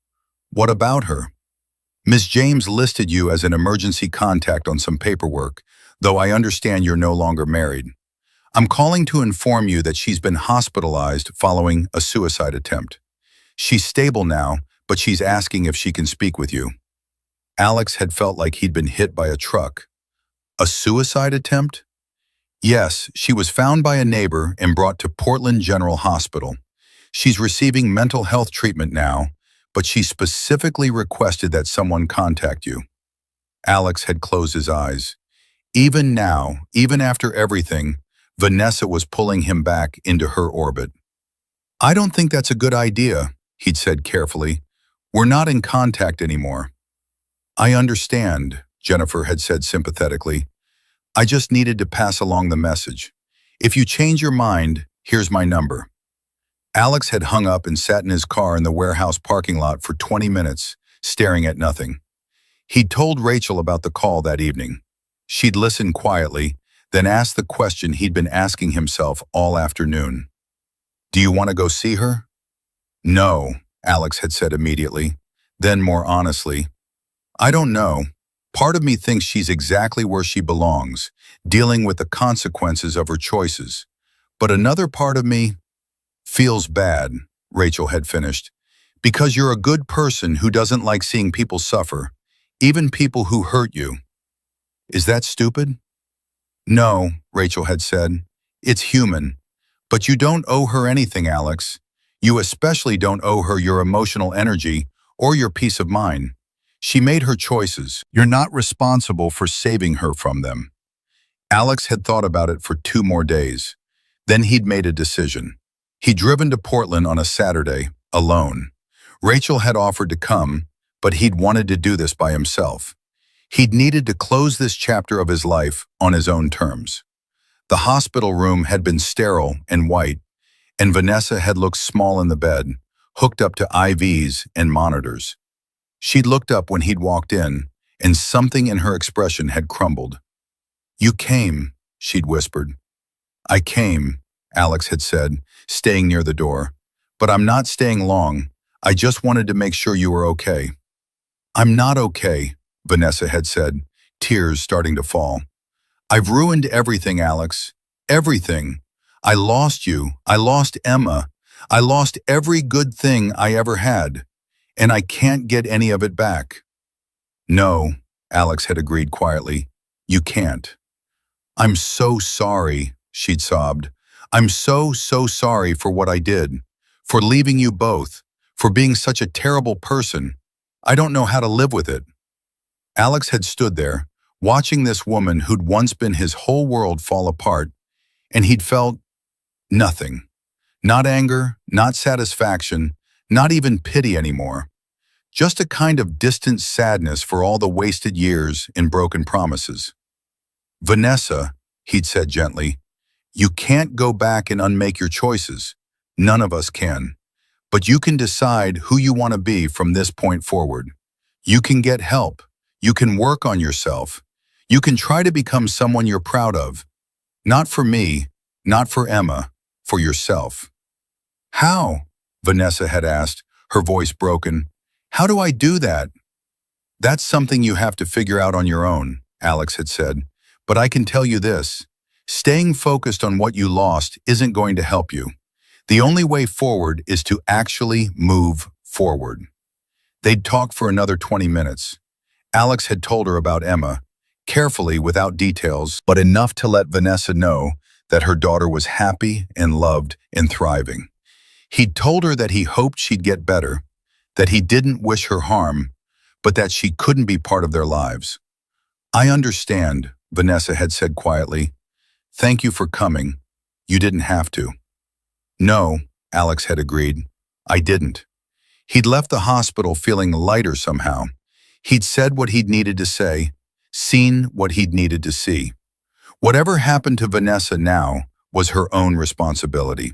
"What about her?" "Ms. James listed you as an emergency contact on some paperwork, though I understand you're no longer married. I'm calling to inform you that she's been hospitalized following a suicide attempt. She's stable now, but she's asking if she can speak with you." Alex had felt like he'd been hit by a truck. A suicide attempt? Yes, she was found by a neighbor and brought to Portland General Hospital. She's receiving mental health treatment now, but she specifically requested that someone contact you. Alex had closed his eyes. Even now, even after everything, Vanessa was pulling him back into her orbit. "I don't think that's a good idea," he'd said carefully, We're not in contact anymore." "I understand," Jennifer had said sympathetically. "I just needed to pass along the message. If you change your mind, here's my number." Alex had hung up and sat in his car in the warehouse parking lot for 20 minutes, staring at nothing. He'd told Rachel about the call that evening. She'd listened quietly, then asked the question he'd been asking himself all afternoon. "Do you want to go see her?" "No," Alex had said immediately. Then more honestly, "I don't know. Part of me thinks she's exactly where she belongs, dealing with the consequences of her choices. But another part of me feels bad," Rachel had finished, "because you're a good person who doesn't like seeing people suffer, even people who hurt you." "Is that stupid?" "No," Rachel had said. "It's human. But you don't owe her anything, Alex. You especially don't owe her your emotional energy or your peace of mind. She made her choices. You're not responsible for saving her from them." Alex had thought about it for 2 more days. Then he'd made a decision. He'd driven to Portland on a Saturday, alone. Rachel had offered to come, but he'd wanted to do this by himself. He'd needed to close this chapter of his life on his own terms. The hospital room had been sterile and white, and Vanessa had looked small in the bed, hooked up to IVs and monitors. She'd looked up when he'd walked in, and something in her expression had crumbled. "You came," she'd whispered. "I came," Alex had said, staying near the door. "But I'm not staying long. I just wanted to make sure you were okay." "I'm not okay," Vanessa had said, tears starting to fall. "I've ruined everything, Alex. Everything. I lost you. I lost Emma. I lost every good thing I ever had. And I can't get any of it back." "No," Alex had agreed quietly. "You can't." "I'm so sorry," she'd sobbed. "I'm so sorry for what I did. For leaving you both. For being such a terrible person. I don't know how to live with it." Alex had stood there, watching this woman who'd once been his whole world fall apart, and he'd felt nothing. Not anger, not satisfaction, not even pity anymore. Just a kind of distant sadness for all the wasted years and broken promises. "Vanessa," he'd said gently, "you can't go back and unmake your choices. None of us can. But you can decide who you want to be from this point forward. You can get help. You can work on yourself. You can try to become someone you're proud of. Not for me, not for Emma, for yourself." "How?" Vanessa had asked, her voice broken. "How do I do that?" "That's something you have to figure out on your own," Alex had said. "But I can tell you this. Staying focused on what you lost isn't going to help you. The only way forward is to actually move forward." They'd talked for another 20 minutes. Alex had told her about Emma, carefully without details, but enough to let Vanessa know that her daughter was happy and loved and thriving. He'd told her that he hoped she'd get better, that he didn't wish her harm, but that she couldn't be part of their lives. "I understand," Vanessa had said quietly. "Thank you for coming. You didn't have to." "No," Alex had agreed. "I didn't." He'd left the hospital feeling lighter somehow. He'd said what he'd needed to say, seen what he'd needed to see. Whatever happened to Vanessa now was her own responsibility.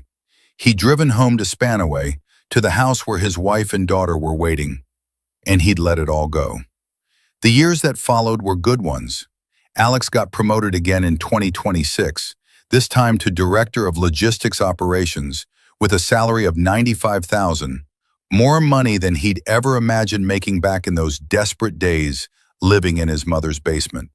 He'd driven home to Spanaway, to the house where his wife and daughter were waiting, and he'd let it all go. The years that followed were good ones. Alex got promoted again in 2026, this time to Director of Logistics Operations, with a salary of $95,000, more money than he'd ever imagined making back in those desperate days living in his mother's basement.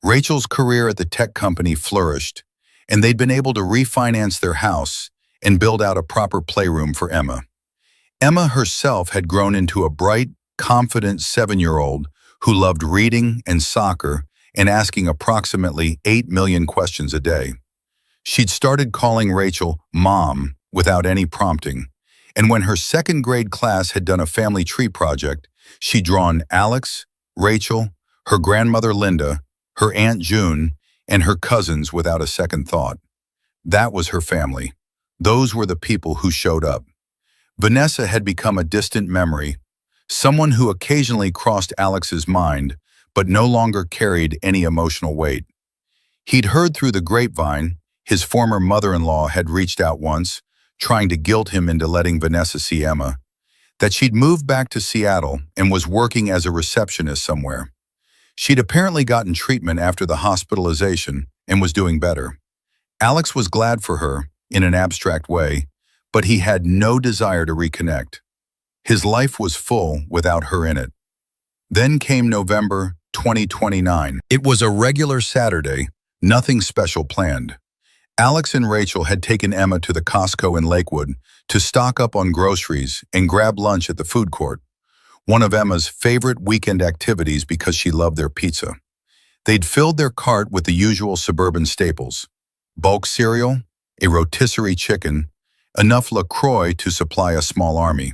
Rachel's career at the tech company flourished, and they'd been able to refinance their house and build out a proper playroom for Emma. Emma herself had grown into a bright, confident 7-year-old who loved reading and soccer and asking approximately 8 million questions a day. She'd started calling Rachel Mom without any prompting, and when her 2nd grade class had done a family tree project, she'd drawn Alex, Rachel, her grandmother Linda, her Aunt June, and her cousins without a second thought. That was her family. Those were the people who showed up. Vanessa had become a distant memory, someone who occasionally crossed Alex's mind, but no longer carried any emotional weight. He'd heard through the grapevine his former mother-in-law had reached out once, trying to guilt him into letting Vanessa see Emma, that she'd moved back to Seattle and was working as a receptionist somewhere. She'd apparently gotten treatment after the hospitalization and was doing better. Alex was glad for her, in an abstract way, but he had no desire to reconnect. His life was full without her in it. Then came November 2029. It was a regular Saturday, nothing special planned. Alex and Rachel had taken Emma to the Costco in Lakewood to stock up on groceries and grab lunch at the food court, one of Emma's favorite weekend activities because she loved their pizza. They'd filled their cart with the usual suburban staples: bulk cereal, a rotisserie chicken, enough LaCroix to supply a small army.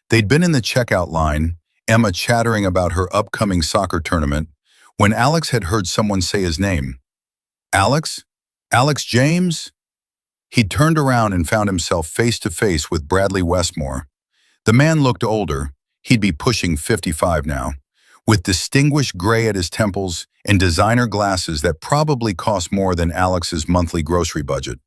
They'd been in the checkout line, Emma chattering about her upcoming soccer tournament, when Alex had heard someone say his name. Alex? Alex James? He'd turned around and found himself face to face with Bradley Westmore. The man looked older, he'd be pushing 55 now, with distinguished gray at his temples and designer glasses that probably cost more than Alex's monthly grocery budget.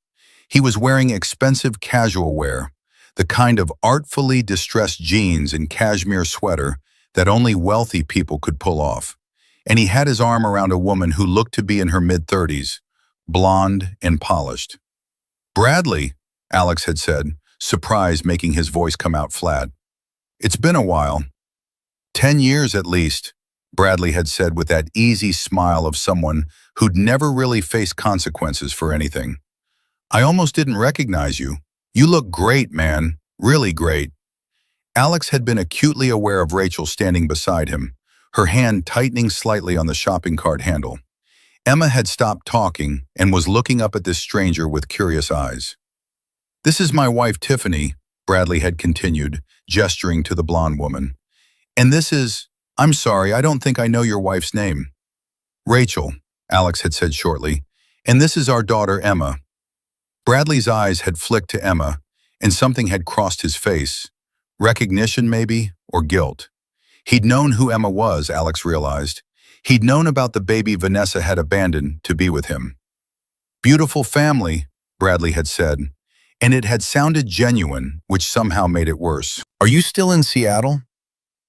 He was wearing expensive casual wear, the kind of artfully distressed jeans and cashmere sweater that only wealthy people could pull off. And he had his arm around a woman who looked to be in her mid-30s, blonde and polished. "Bradley," Alex had said, surprise making his voice come out flat. "It's been a while." 10 years at least, Bradley had said with that easy smile of someone who'd never really faced consequences for anything. "I almost didn't recognize you. You look great, man. Really great." Alex had been acutely aware of Rachel standing beside him, her hand tightening slightly on the shopping cart handle. Emma had stopped talking and was looking up at this stranger with curious eyes. "This is my wife, Tiffany," Bradley had continued, gesturing to the blonde woman. "And this is, I'm sorry, I don't think I know your wife's name." "Rachel," Alex had said shortly, "and this is our daughter, Emma." Bradley's eyes had flicked to Emma, and something had crossed his face. Recognition, maybe, or guilt. He'd known who Emma was, Alex realized. He'd known about the baby Vanessa had abandoned to be with him. "Beautiful family," Bradley had said, and it had sounded genuine, which somehow made it worse. "Are you still in Seattle?"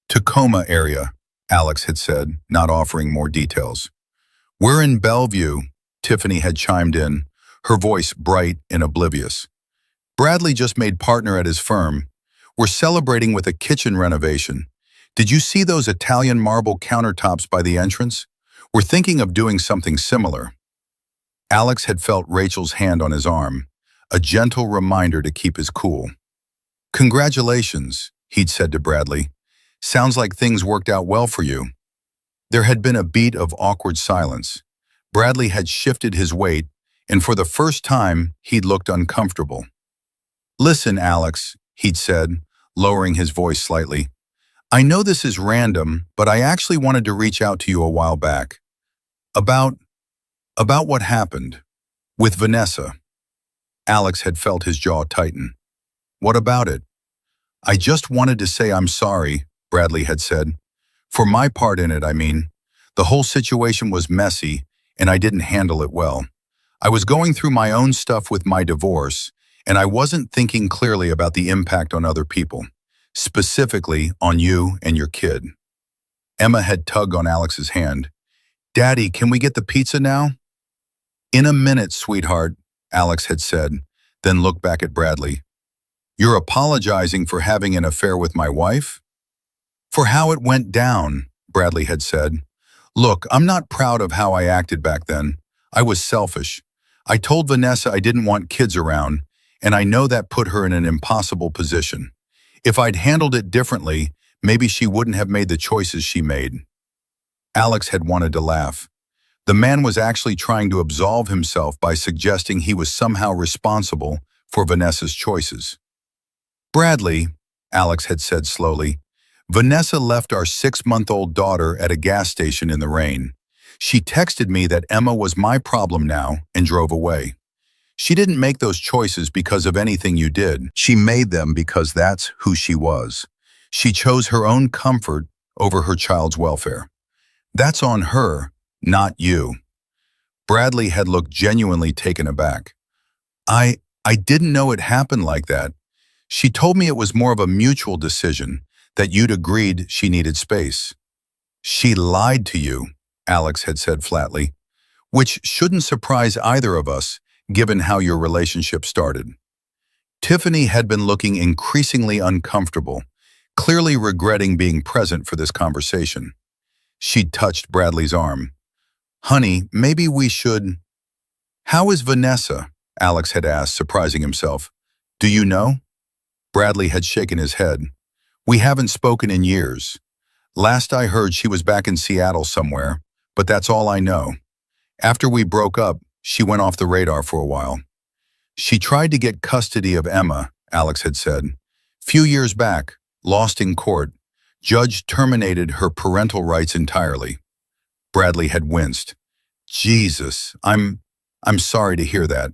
"Tacoma area," Alex had said, not offering more details. "We're in Bellevue," Tiffany had chimed in, her voice bright and oblivious. "Bradley just made partner at his firm. We're celebrating with a kitchen renovation. Did you see those Italian marble countertops by the entrance? We're thinking of doing something similar." Alex had felt Rachel's hand on his arm, a gentle reminder to keep his cool. "Congratulations," he'd said to Bradley. "Sounds like things worked out well for you." There had been a beat of awkward silence. Bradley had shifted his weight, and for the first time, he'd looked uncomfortable. "Listen, Alex," he'd said, lowering his voice slightly. "I know this is random, but I actually wanted to reach out to you a while back. About what happened with Vanessa." Alex had felt his jaw tighten. "What about it?" "I just wanted to say I'm sorry," Bradley had said. "For my part in it, I mean. The whole situation was messy, and I didn't handle it well. I was going through my own stuff with my divorce, and I wasn't thinking clearly about the impact on other people, specifically on you and your kid." Emma had tugged on Alex's hand. "Daddy, can we get the pizza now?" "In a minute, sweetheart," Alex had said, then looked back at Bradley. "You're apologizing for having an affair with my wife?" "For how it went down," Bradley had said. "Look, I'm not proud of how I acted back then. I was selfish. I told Vanessa I didn't want kids around, and I know that put her in an impossible position. If I'd handled it differently, maybe she wouldn't have made the choices she made." Alex had wanted to laugh. The man was actually trying to absolve himself by suggesting he was somehow responsible for Vanessa's choices. "Bradley," Alex had said slowly, "Vanessa left our 6-month-old daughter at a gas station in the rain. She texted me that Emma was my problem now and drove away. She didn't make those choices because of anything you did. She made them because that's who she was. She chose her own comfort over her child's welfare. That's on her, not you. Bradley had looked genuinely taken aback. I didn't know it happened like that. She told me it was more of a mutual decision, that you'd agreed she needed space. She lied to you, Alex had said flatly, which shouldn't surprise either of us, given how your relationship started. Tiffany had been looking increasingly uncomfortable, clearly regretting being present for this conversation. She'd touched Bradley's arm. Honey, maybe we should... How is Vanessa? Alex had asked, surprising himself. Do you know? Bradley had shaken his head. We haven't spoken in years. Last I heard she was back in Seattle somewhere, but that's all I know. After we broke up, she went off the radar for a while. She tried to get custody of Emma, Alex had said. Few years back, lost in court, judge terminated her parental rights entirely. Bradley had winced. Jesus, I'm sorry to hear that.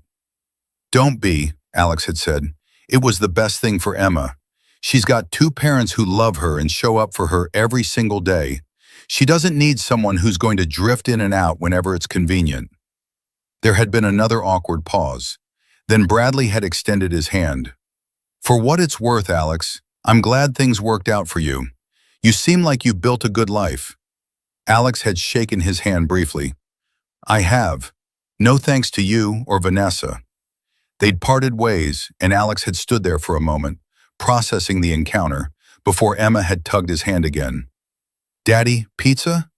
Don't be, Alex had said. It was the best thing for Emma. She's got two parents who love her and show up for her every single day. She doesn't need someone who's going to drift in and out whenever it's convenient. There had been another awkward pause. Then Bradley had extended his hand. For what it's worth, Alex, I'm glad things worked out for you. You seem like you built a good life. Alex had shaken his hand briefly. I have. No thanks to you or Vanessa. They'd parted ways, and Alex had stood there for a moment, processing the encounter, before Emma had tugged his hand again. Daddy, pizza?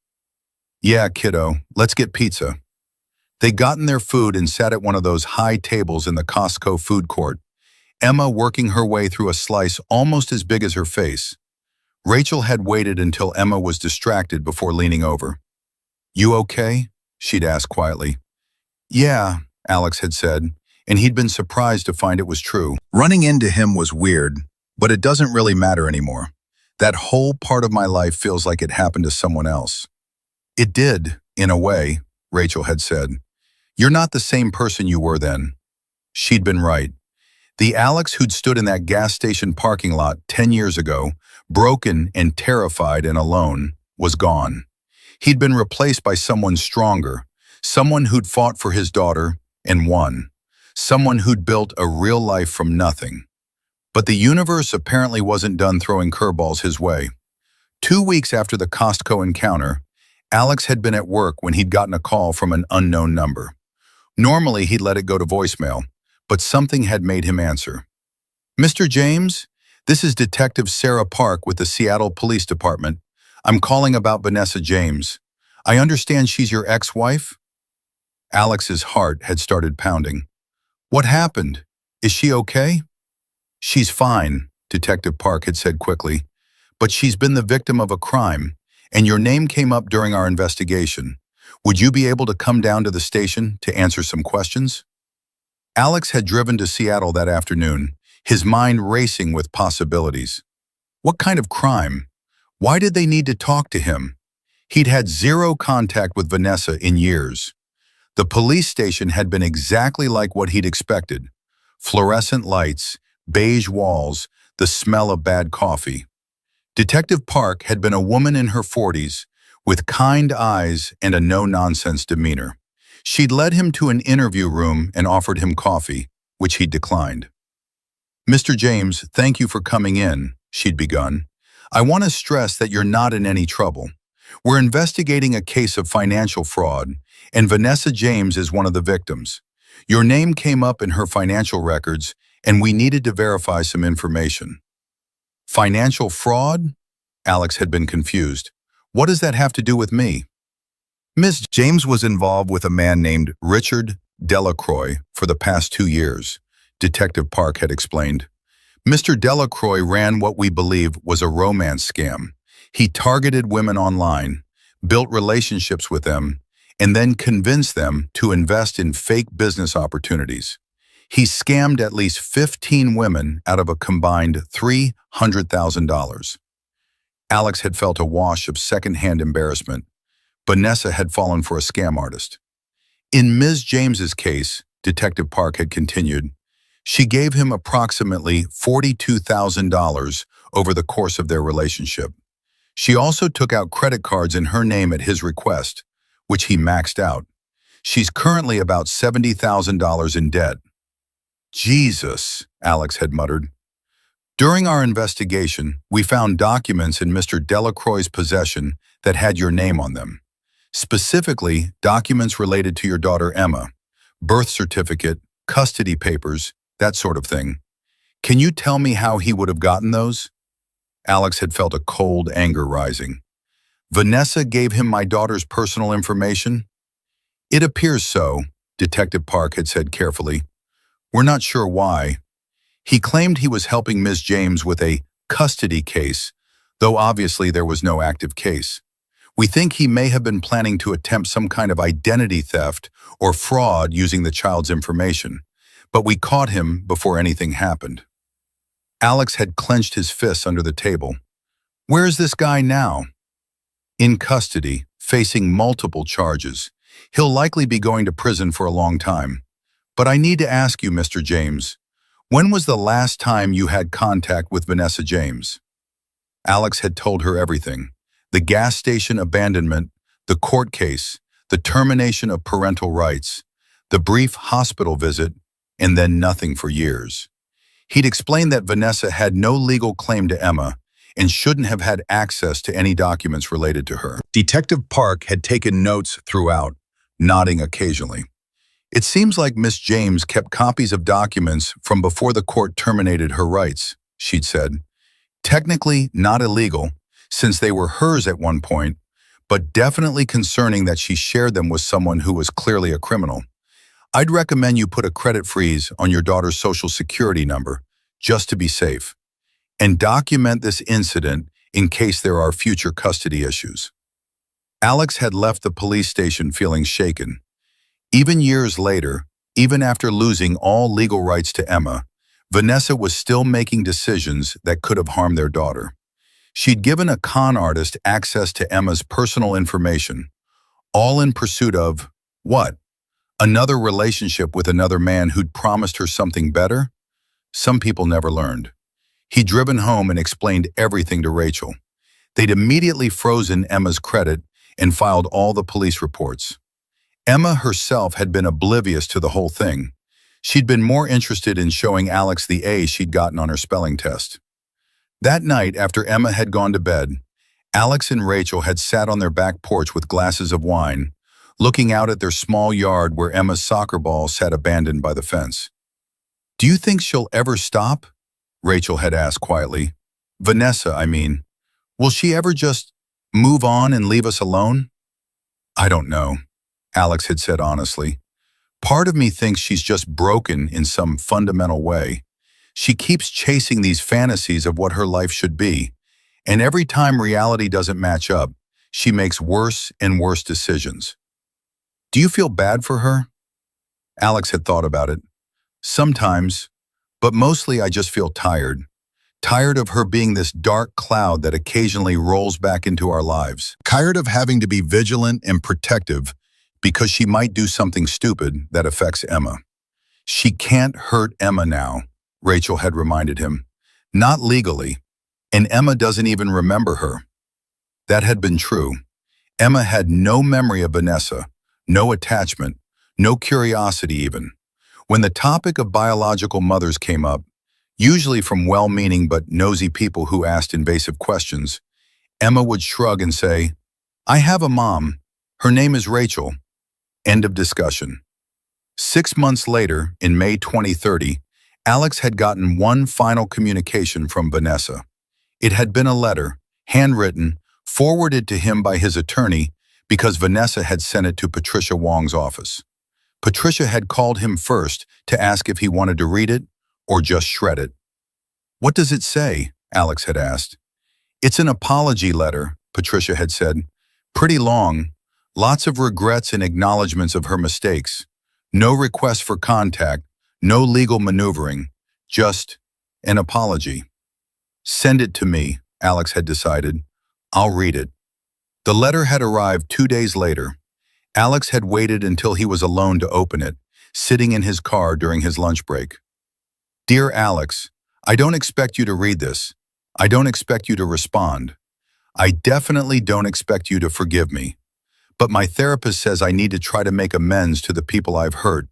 Yeah, kiddo, let's get pizza. They'd gotten their food and sat at one of those high tables in the Costco food court, Emma working her way through a slice almost as big as her face. Rachel had waited until Emma was distracted before leaning over. You okay? She'd asked quietly. Yeah, Alex had said, and he'd been surprised to find it was true. Running into him was weird, but it doesn't really matter anymore. That whole part of my life feels like it happened to someone else. It did, in a way, Rachel had said. You're not the same person you were then. She'd been right. The Alex who'd stood in that gas station parking lot 10 years ago, broken and terrified and alone, was gone. He'd been replaced by someone stronger, someone who'd fought for his daughter and won, someone who'd built a real life from nothing. But the universe apparently wasn't done throwing curveballs his way. 2 weeks after the Costco encounter, Alex had been at work when he'd gotten a call from an unknown number. Normally, he'd let it go to voicemail, but something had made him answer. Mr. James, this is Detective Sarah Park with the Seattle Police Department. I'm calling about Vanessa James. I understand she's your ex-wife? Alex's heart had started pounding. What happened? Is she okay? She's fine, Detective Park had said quickly, but she's been the victim of a crime, and your name came up during our investigation. Would you be able to come down to the station to answer some questions? Alex had driven to Seattle that afternoon, his mind racing with possibilities. What kind of crime? Why did they need to talk to him? He'd had zero contact with Vanessa in years. The police station had been exactly like what he'd expected. Fluorescent lights, beige walls, the smell of bad coffee. Detective Park had been a woman in her 40s, with kind eyes and a no-nonsense demeanor. She'd led him to an interview room and offered him coffee, which he'd declined. Mr. James, thank you for coming in, she'd begun. I want to stress that you're not in any trouble. We're investigating a case of financial fraud, and Vanessa James is one of the victims. Your name came up in her financial records, and we needed to verify some information. Financial fraud? Alex had been confused. What does that have to do with me? Ms. James was involved with a man named Richard Delacroix for the past 2 years, Detective Park had explained. Mr. Delacroix ran what we believe was a romance scam. He targeted women online, built relationships with them, and then convinced them to invest in fake business opportunities. He scammed at least 15 women out of a combined $300,000. Alex had felt a wash of second-hand embarrassment. Vanessa had fallen for a scam artist. In Ms. James's case, Detective Park had continued, She gave him approximately $42,000 over the course of their relationship. She also took out credit cards in her name at his request, which he maxed out. She's currently about $70,000 in debt. Jesus, Alex had muttered. During our investigation, we found documents in Mr. Delacroix's possession that had your name on them. Specifically, documents related to your daughter Emma, birth certificate, custody papers, that sort of thing. Can you tell me how he would have gotten those? Alex had felt a cold anger rising. Vanessa gave him my daughter's personal information? It appears so, Detective Park had said carefully. We're not sure why. He claimed he was helping Ms. James with a custody case, though obviously there was no active case. We think he may have been planning to attempt some kind of identity theft or fraud using the child's information, but we caught him before anything happened. Alex had clenched his fists under the table. Where is this guy now? In custody, facing multiple charges. He'll likely be going to prison for a long time. But I need to ask you, Mr. James, when was the last time you had contact with Vanessa James? Alex had told her everything. The gas station abandonment, the court case, the termination of parental rights, the brief hospital visit, and then nothing for years. He'd explained that Vanessa had no legal claim to Emma and shouldn't have had access to any documents related to her. Detective Park had taken notes throughout, nodding occasionally. It seems like Miss James kept copies of documents from before the court terminated her rights, she'd said. Technically not illegal, since they were hers at one point, but definitely concerning that she shared them with someone who was clearly a criminal. I'd recommend you put a credit freeze on your daughter's social security number, just to be safe, and document this incident in case there are future custody issues. Alex had left the police station feeling shaken. Even years later, even after losing all legal rights to Emma, Vanessa was still making decisions that could have harmed their daughter. She'd given a con artist access to Emma's personal information, all in pursuit of, what? Another relationship with another man who'd promised her something better? Some people never learned. He'd driven home and explained everything to Rachel. They'd immediately frozen Emma's credit and filed all the police reports. Emma herself had been oblivious to the whole thing. She'd been more interested in showing Alex the A she'd gotten on her spelling test. That night, after Emma had gone to bed, Alex and Rachel had sat on their back porch with glasses of wine, looking out at their small yard where Emma's soccer ball sat abandoned by the fence. Do you think she'll ever stop? Rachel had asked quietly. Vanessa, I mean. Will she ever just move on and leave us alone? I don't know, Alex had said honestly. Part of me thinks she's just broken in some fundamental way. She keeps chasing these fantasies of what her life should be, and every time reality doesn't match up, she makes worse and worse decisions. Do you feel bad for her? Alex had thought about it. Sometimes, but mostly I just feel tired. Tired of her being this dark cloud that occasionally rolls back into our lives. Tired of having to be vigilant and protective because she might do something stupid that affects Emma. She can't hurt Emma now, Rachel had reminded him. Not legally, and Emma doesn't even remember her. That had been true. Emma had no memory of Vanessa, no attachment, no curiosity even. When the topic of biological mothers came up, usually from well-meaning but nosy people who asked invasive questions, Emma would shrug and say, I have a mom. Her name is Rachel. End of discussion. 6 months later, in May 2030, Alex had gotten one final communication from Vanessa. It had been a letter, handwritten, forwarded to him by his attorney because Vanessa had sent it to Patricia Wong's office. Patricia had called him first to ask if he wanted to read it or just shred it. What does it say? Alex had asked. It's an apology letter, Patricia had said. Pretty long, lots of regrets and acknowledgments of her mistakes. No request for contact, no legal maneuvering, just an apology. Send it to me, Alex had decided. I'll read it. The letter had arrived 2 days later. Alex had waited until he was alone to open it, sitting in his car during his lunch break. Dear Alex, I don't expect you to read this. I don't expect you to respond. I definitely don't expect you to forgive me. But my therapist says I need to try to make amends to the people I've hurt,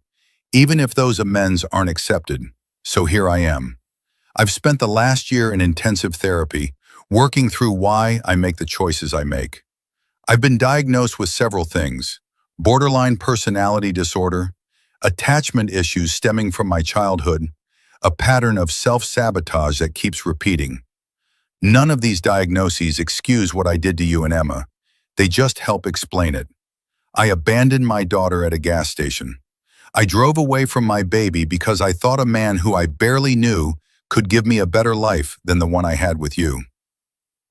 even if those amends aren't accepted. So here I am. I've spent the last year in intensive therapy, working through why I make the choices I make. I've been diagnosed with several things: borderline personality disorder, attachment issues stemming from my childhood, a pattern of self-sabotage that keeps repeating. None of these diagnoses excuse what I did to you and Emma. They just help explain it. I abandoned my daughter at a gas station. I drove away from my baby because I thought a man who I barely knew could give me a better life than the one I had with you.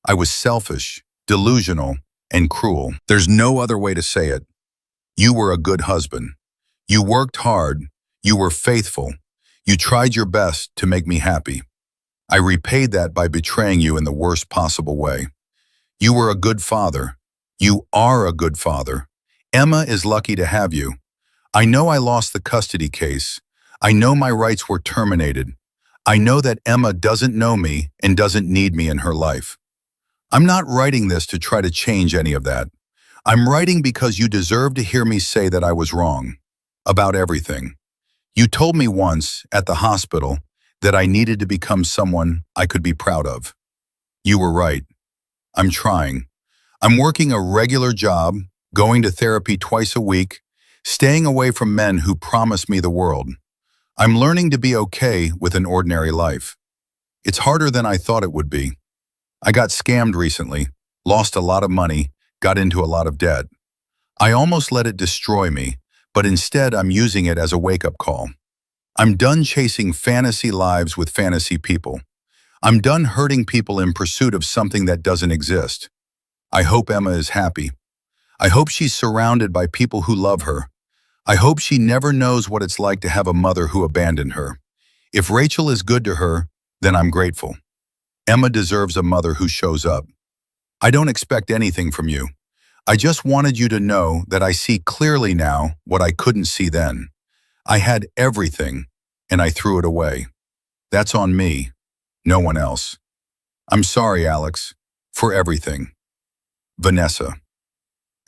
I was selfish, delusional, and cruel. There's no other way to say it. You were a good husband. You worked hard. You were faithful. You tried your best to make me happy. I repaid that by betraying you in the worst possible way. You were a good father. You are a good father. Emma is lucky to have you. I know I lost the custody case. I know my rights were terminated. I know that Emma doesn't know me and doesn't need me in her life. I'm not writing this to try to change any of that. I'm writing because you deserve to hear me say that I was wrong about everything. You told me once, at the hospital, that I needed to become someone I could be proud of. You were right. I'm trying. I'm working a regular job, going to therapy twice a week, staying away from men who promise me the world. I'm learning to be okay with an ordinary life. It's harder than I thought it would be. I got scammed recently, lost a lot of money, got into a lot of debt. I almost let it destroy me, but instead I'm using it as a wake-up call. I'm done chasing fantasy lives with fantasy people. I'm done hurting people in pursuit of something that doesn't exist. I hope Emma is happy. I hope she's surrounded by people who love her. I hope she never knows what it's like to have a mother who abandoned her. If Rachel is good to her, then I'm grateful. Emma deserves a mother who shows up. I don't expect anything from you. I just wanted you to know that I see clearly now what I couldn't see then. I had everything, and I threw it away. That's on me, no one else. I'm sorry, Alex, for everything. Vanessa.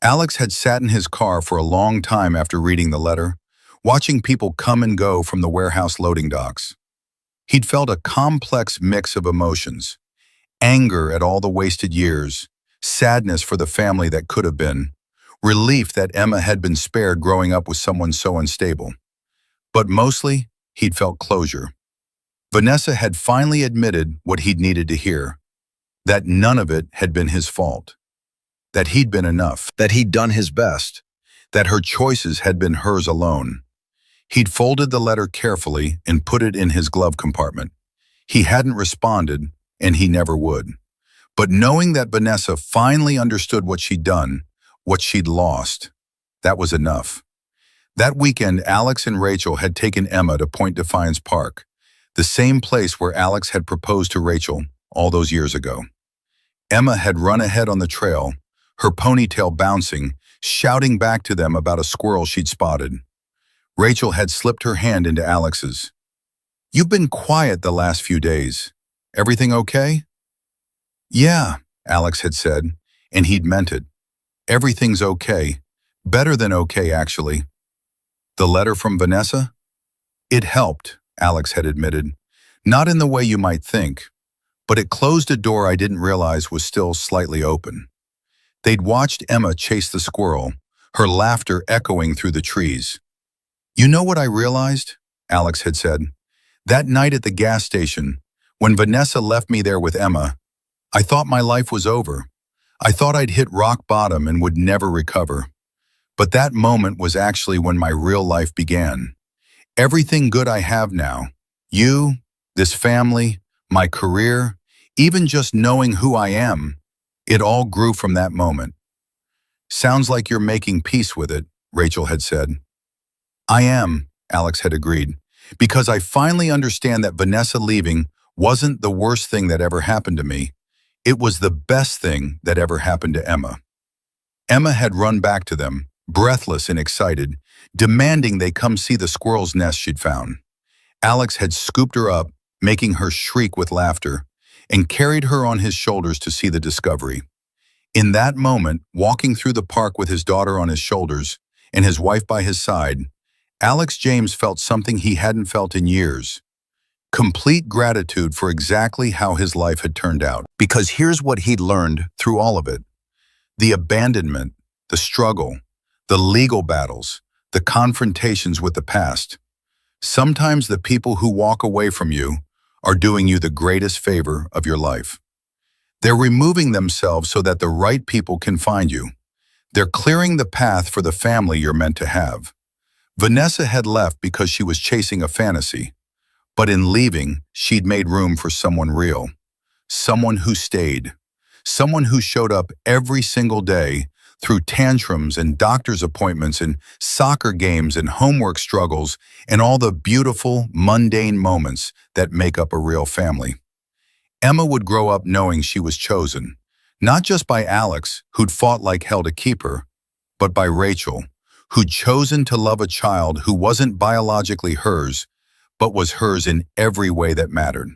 Alex had sat in his car for a long time after reading the letter, watching people come and go from the warehouse loading docks. He'd felt a complex mix of emotions: anger at all the wasted years, sadness for the family that could have been, relief that Emma had been spared growing up with someone so unstable. But mostly, he'd felt closure. Vanessa had finally admitted what he'd needed to hear: that none of it had been his fault, that he'd been enough, that he'd done his best, that her choices had been hers alone. He'd folded the letter carefully and put it in his glove compartment. He hadn't responded, and he never would. But knowing that Vanessa finally understood what she'd done, what she'd lost, that was enough. That weekend, Alex and Rachel had taken Emma to Point Defiance Park, the same place where Alex had proposed to Rachel all those years ago. Emma had run ahead on the trail, her ponytail bouncing, shouting back to them about a squirrel she'd spotted. Rachel had slipped her hand into Alex's. "You've been quiet the last few days. Everything okay?" "Yeah," Alex had said, and he'd meant it. "Everything's okay. Better than okay, actually." The letter from Vanessa? It helped, Alex had admitted. Not in the way you might think, but it closed a door I didn't realize was still slightly open. They'd watched Emma chase the squirrel, her laughter echoing through the trees. "You know what I realized?" Alex had said. "That night at the gas station, when Vanessa left me there with Emma, I thought my life was over. I thought I'd hit rock bottom and would never recover. But that moment was actually when my real life began. Everything good I have now, you, this family, my career, even just knowing who I am, it all grew from that moment." "Sounds like you're making peace with it," Rachel had said. "I am," Alex had agreed, "because I finally understand that Vanessa leaving wasn't the worst thing that ever happened to me. It was the best thing that ever happened to Emma." Emma had run back to them, breathless and excited, demanding they come see the squirrel's nest she'd found. Alex had scooped her up, making her shriek with laughter, and carried her on his shoulders to see the discovery. In that moment, walking through the park with his daughter on his shoulders and his wife by his side, Alex James felt something he hadn't felt in years. Complete gratitude for exactly how his life had turned out. Because here's what he'd learned through all of it. The abandonment, the struggle, the legal battles, the confrontations with the past. Sometimes the people who walk away from you are doing you the greatest favor of your life. They're removing themselves so that the right people can find you. They're clearing the path for the family you're meant to have. Vanessa had left because she was chasing a fantasy. But in leaving, she'd made room for someone real. Someone who stayed. Someone who showed up every single day through tantrums and doctor's appointments and soccer games and homework struggles and all the beautiful, mundane moments that make up a real family. Emma would grow up knowing she was chosen, not just by Alex, who'd fought like hell to keep her, but by Rachel, who'd chosen to love a child who wasn't biologically hers, but was hers in every way that mattered.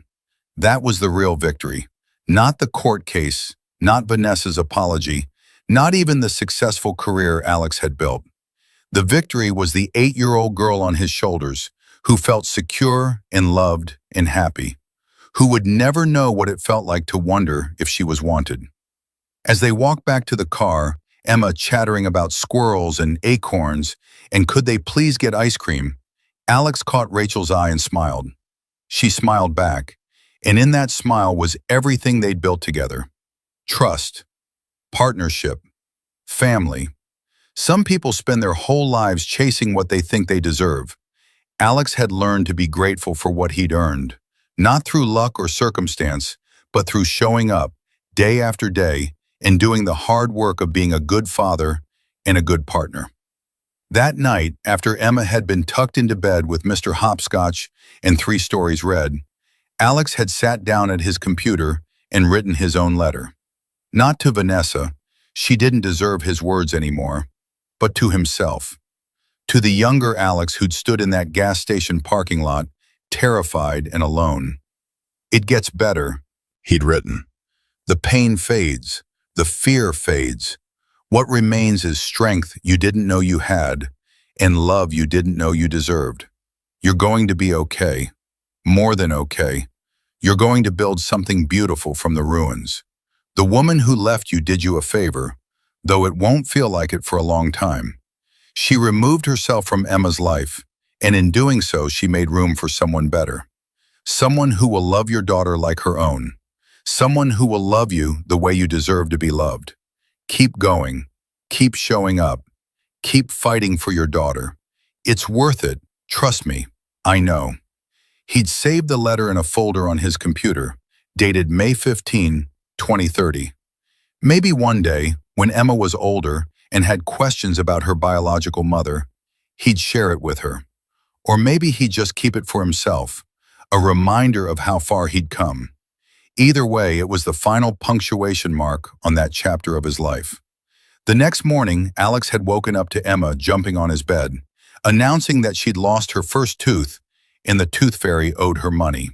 That was the real victory. Not the court case, not Vanessa's apology, not even the successful career Alex had built. The victory was the 8-year-old girl on his shoulders who felt secure and loved and happy, who would never know what it felt like to wonder if she was wanted. As they walked back to the car, Emma chattering about squirrels and acorns and could they please get ice cream, Alex caught Rachel's eye and smiled. She smiled back, and in that smile was everything they'd built together. Trust, partnership, family. Some people spend their whole lives chasing what they think they deserve. Alex had learned to be grateful for what he'd earned, not through luck or circumstance, but through showing up day after day and doing the hard work of being a good father and a good partner. That night, after Emma had been tucked into bed with Mr. Hopscotch and 3 stories read, Alex had sat down at his computer and written his own letter. Not to Vanessa, she didn't deserve his words anymore, but to himself. To the younger Alex who'd stood in that gas station parking lot, terrified and alone. It gets better, he'd written. The pain fades, the fear fades. What remains is strength you didn't know you had, and love you didn't know you deserved. You're going to be okay. More than okay. You're going to build something beautiful from the ruins. The woman who left you did you a favor, though it won't feel like it for a long time. She removed herself from Emma's life, and in doing so, she made room for someone better. Someone who will love your daughter like her own. Someone who will love you the way you deserve to be loved. Keep going. Keep showing up. Keep fighting for your daughter. It's worth it. Trust me. I know. He'd saved the letter in a folder on his computer, dated May 15, 2030. Maybe one day, when Emma was older and had questions about her biological mother, he'd share it with her. Or maybe he'd just keep it for himself, a reminder of how far he'd come. Either way, it was the final punctuation mark on that chapter of his life. The next morning, Alex had woken up to Emma jumping on his bed, announcing that she'd lost her first tooth and the tooth fairy owed her money.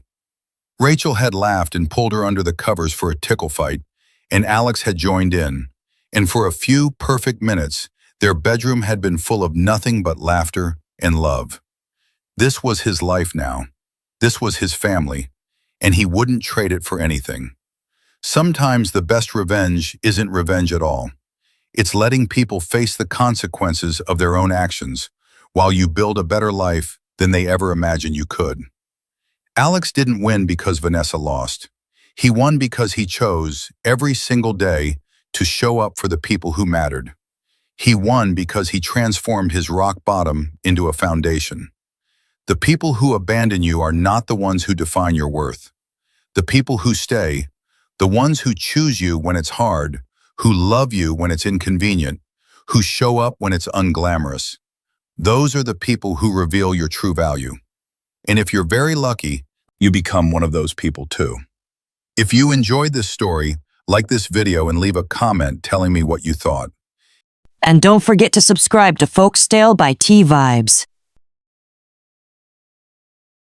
Rachel had laughed and pulled her under the covers for a tickle fight, and Alex had joined in. And for a few perfect minutes, their bedroom had been full of nothing but laughter and love. This was his life now. This was his family, and he wouldn't trade it for anything. Sometimes the best revenge isn't revenge at all. It's letting people face the consequences of their own actions while you build a better life than they ever imagined you could. Alex didn't win because Vanessa lost. He won because he chose, every single day, to show up for the people who mattered. He won because he transformed his rock bottom into a foundation. The people who abandon you are not the ones who define your worth. The people who stay, the ones who choose you when it's hard, who love you when it's inconvenient, who show up when it's unglamorous. Those are the people who reveal your true value. And if you're very lucky, you become one of those people too. If you enjoyed this story, like this video and leave a comment telling me what you thought. And don't forget to subscribe to Folkstale by T Vibes.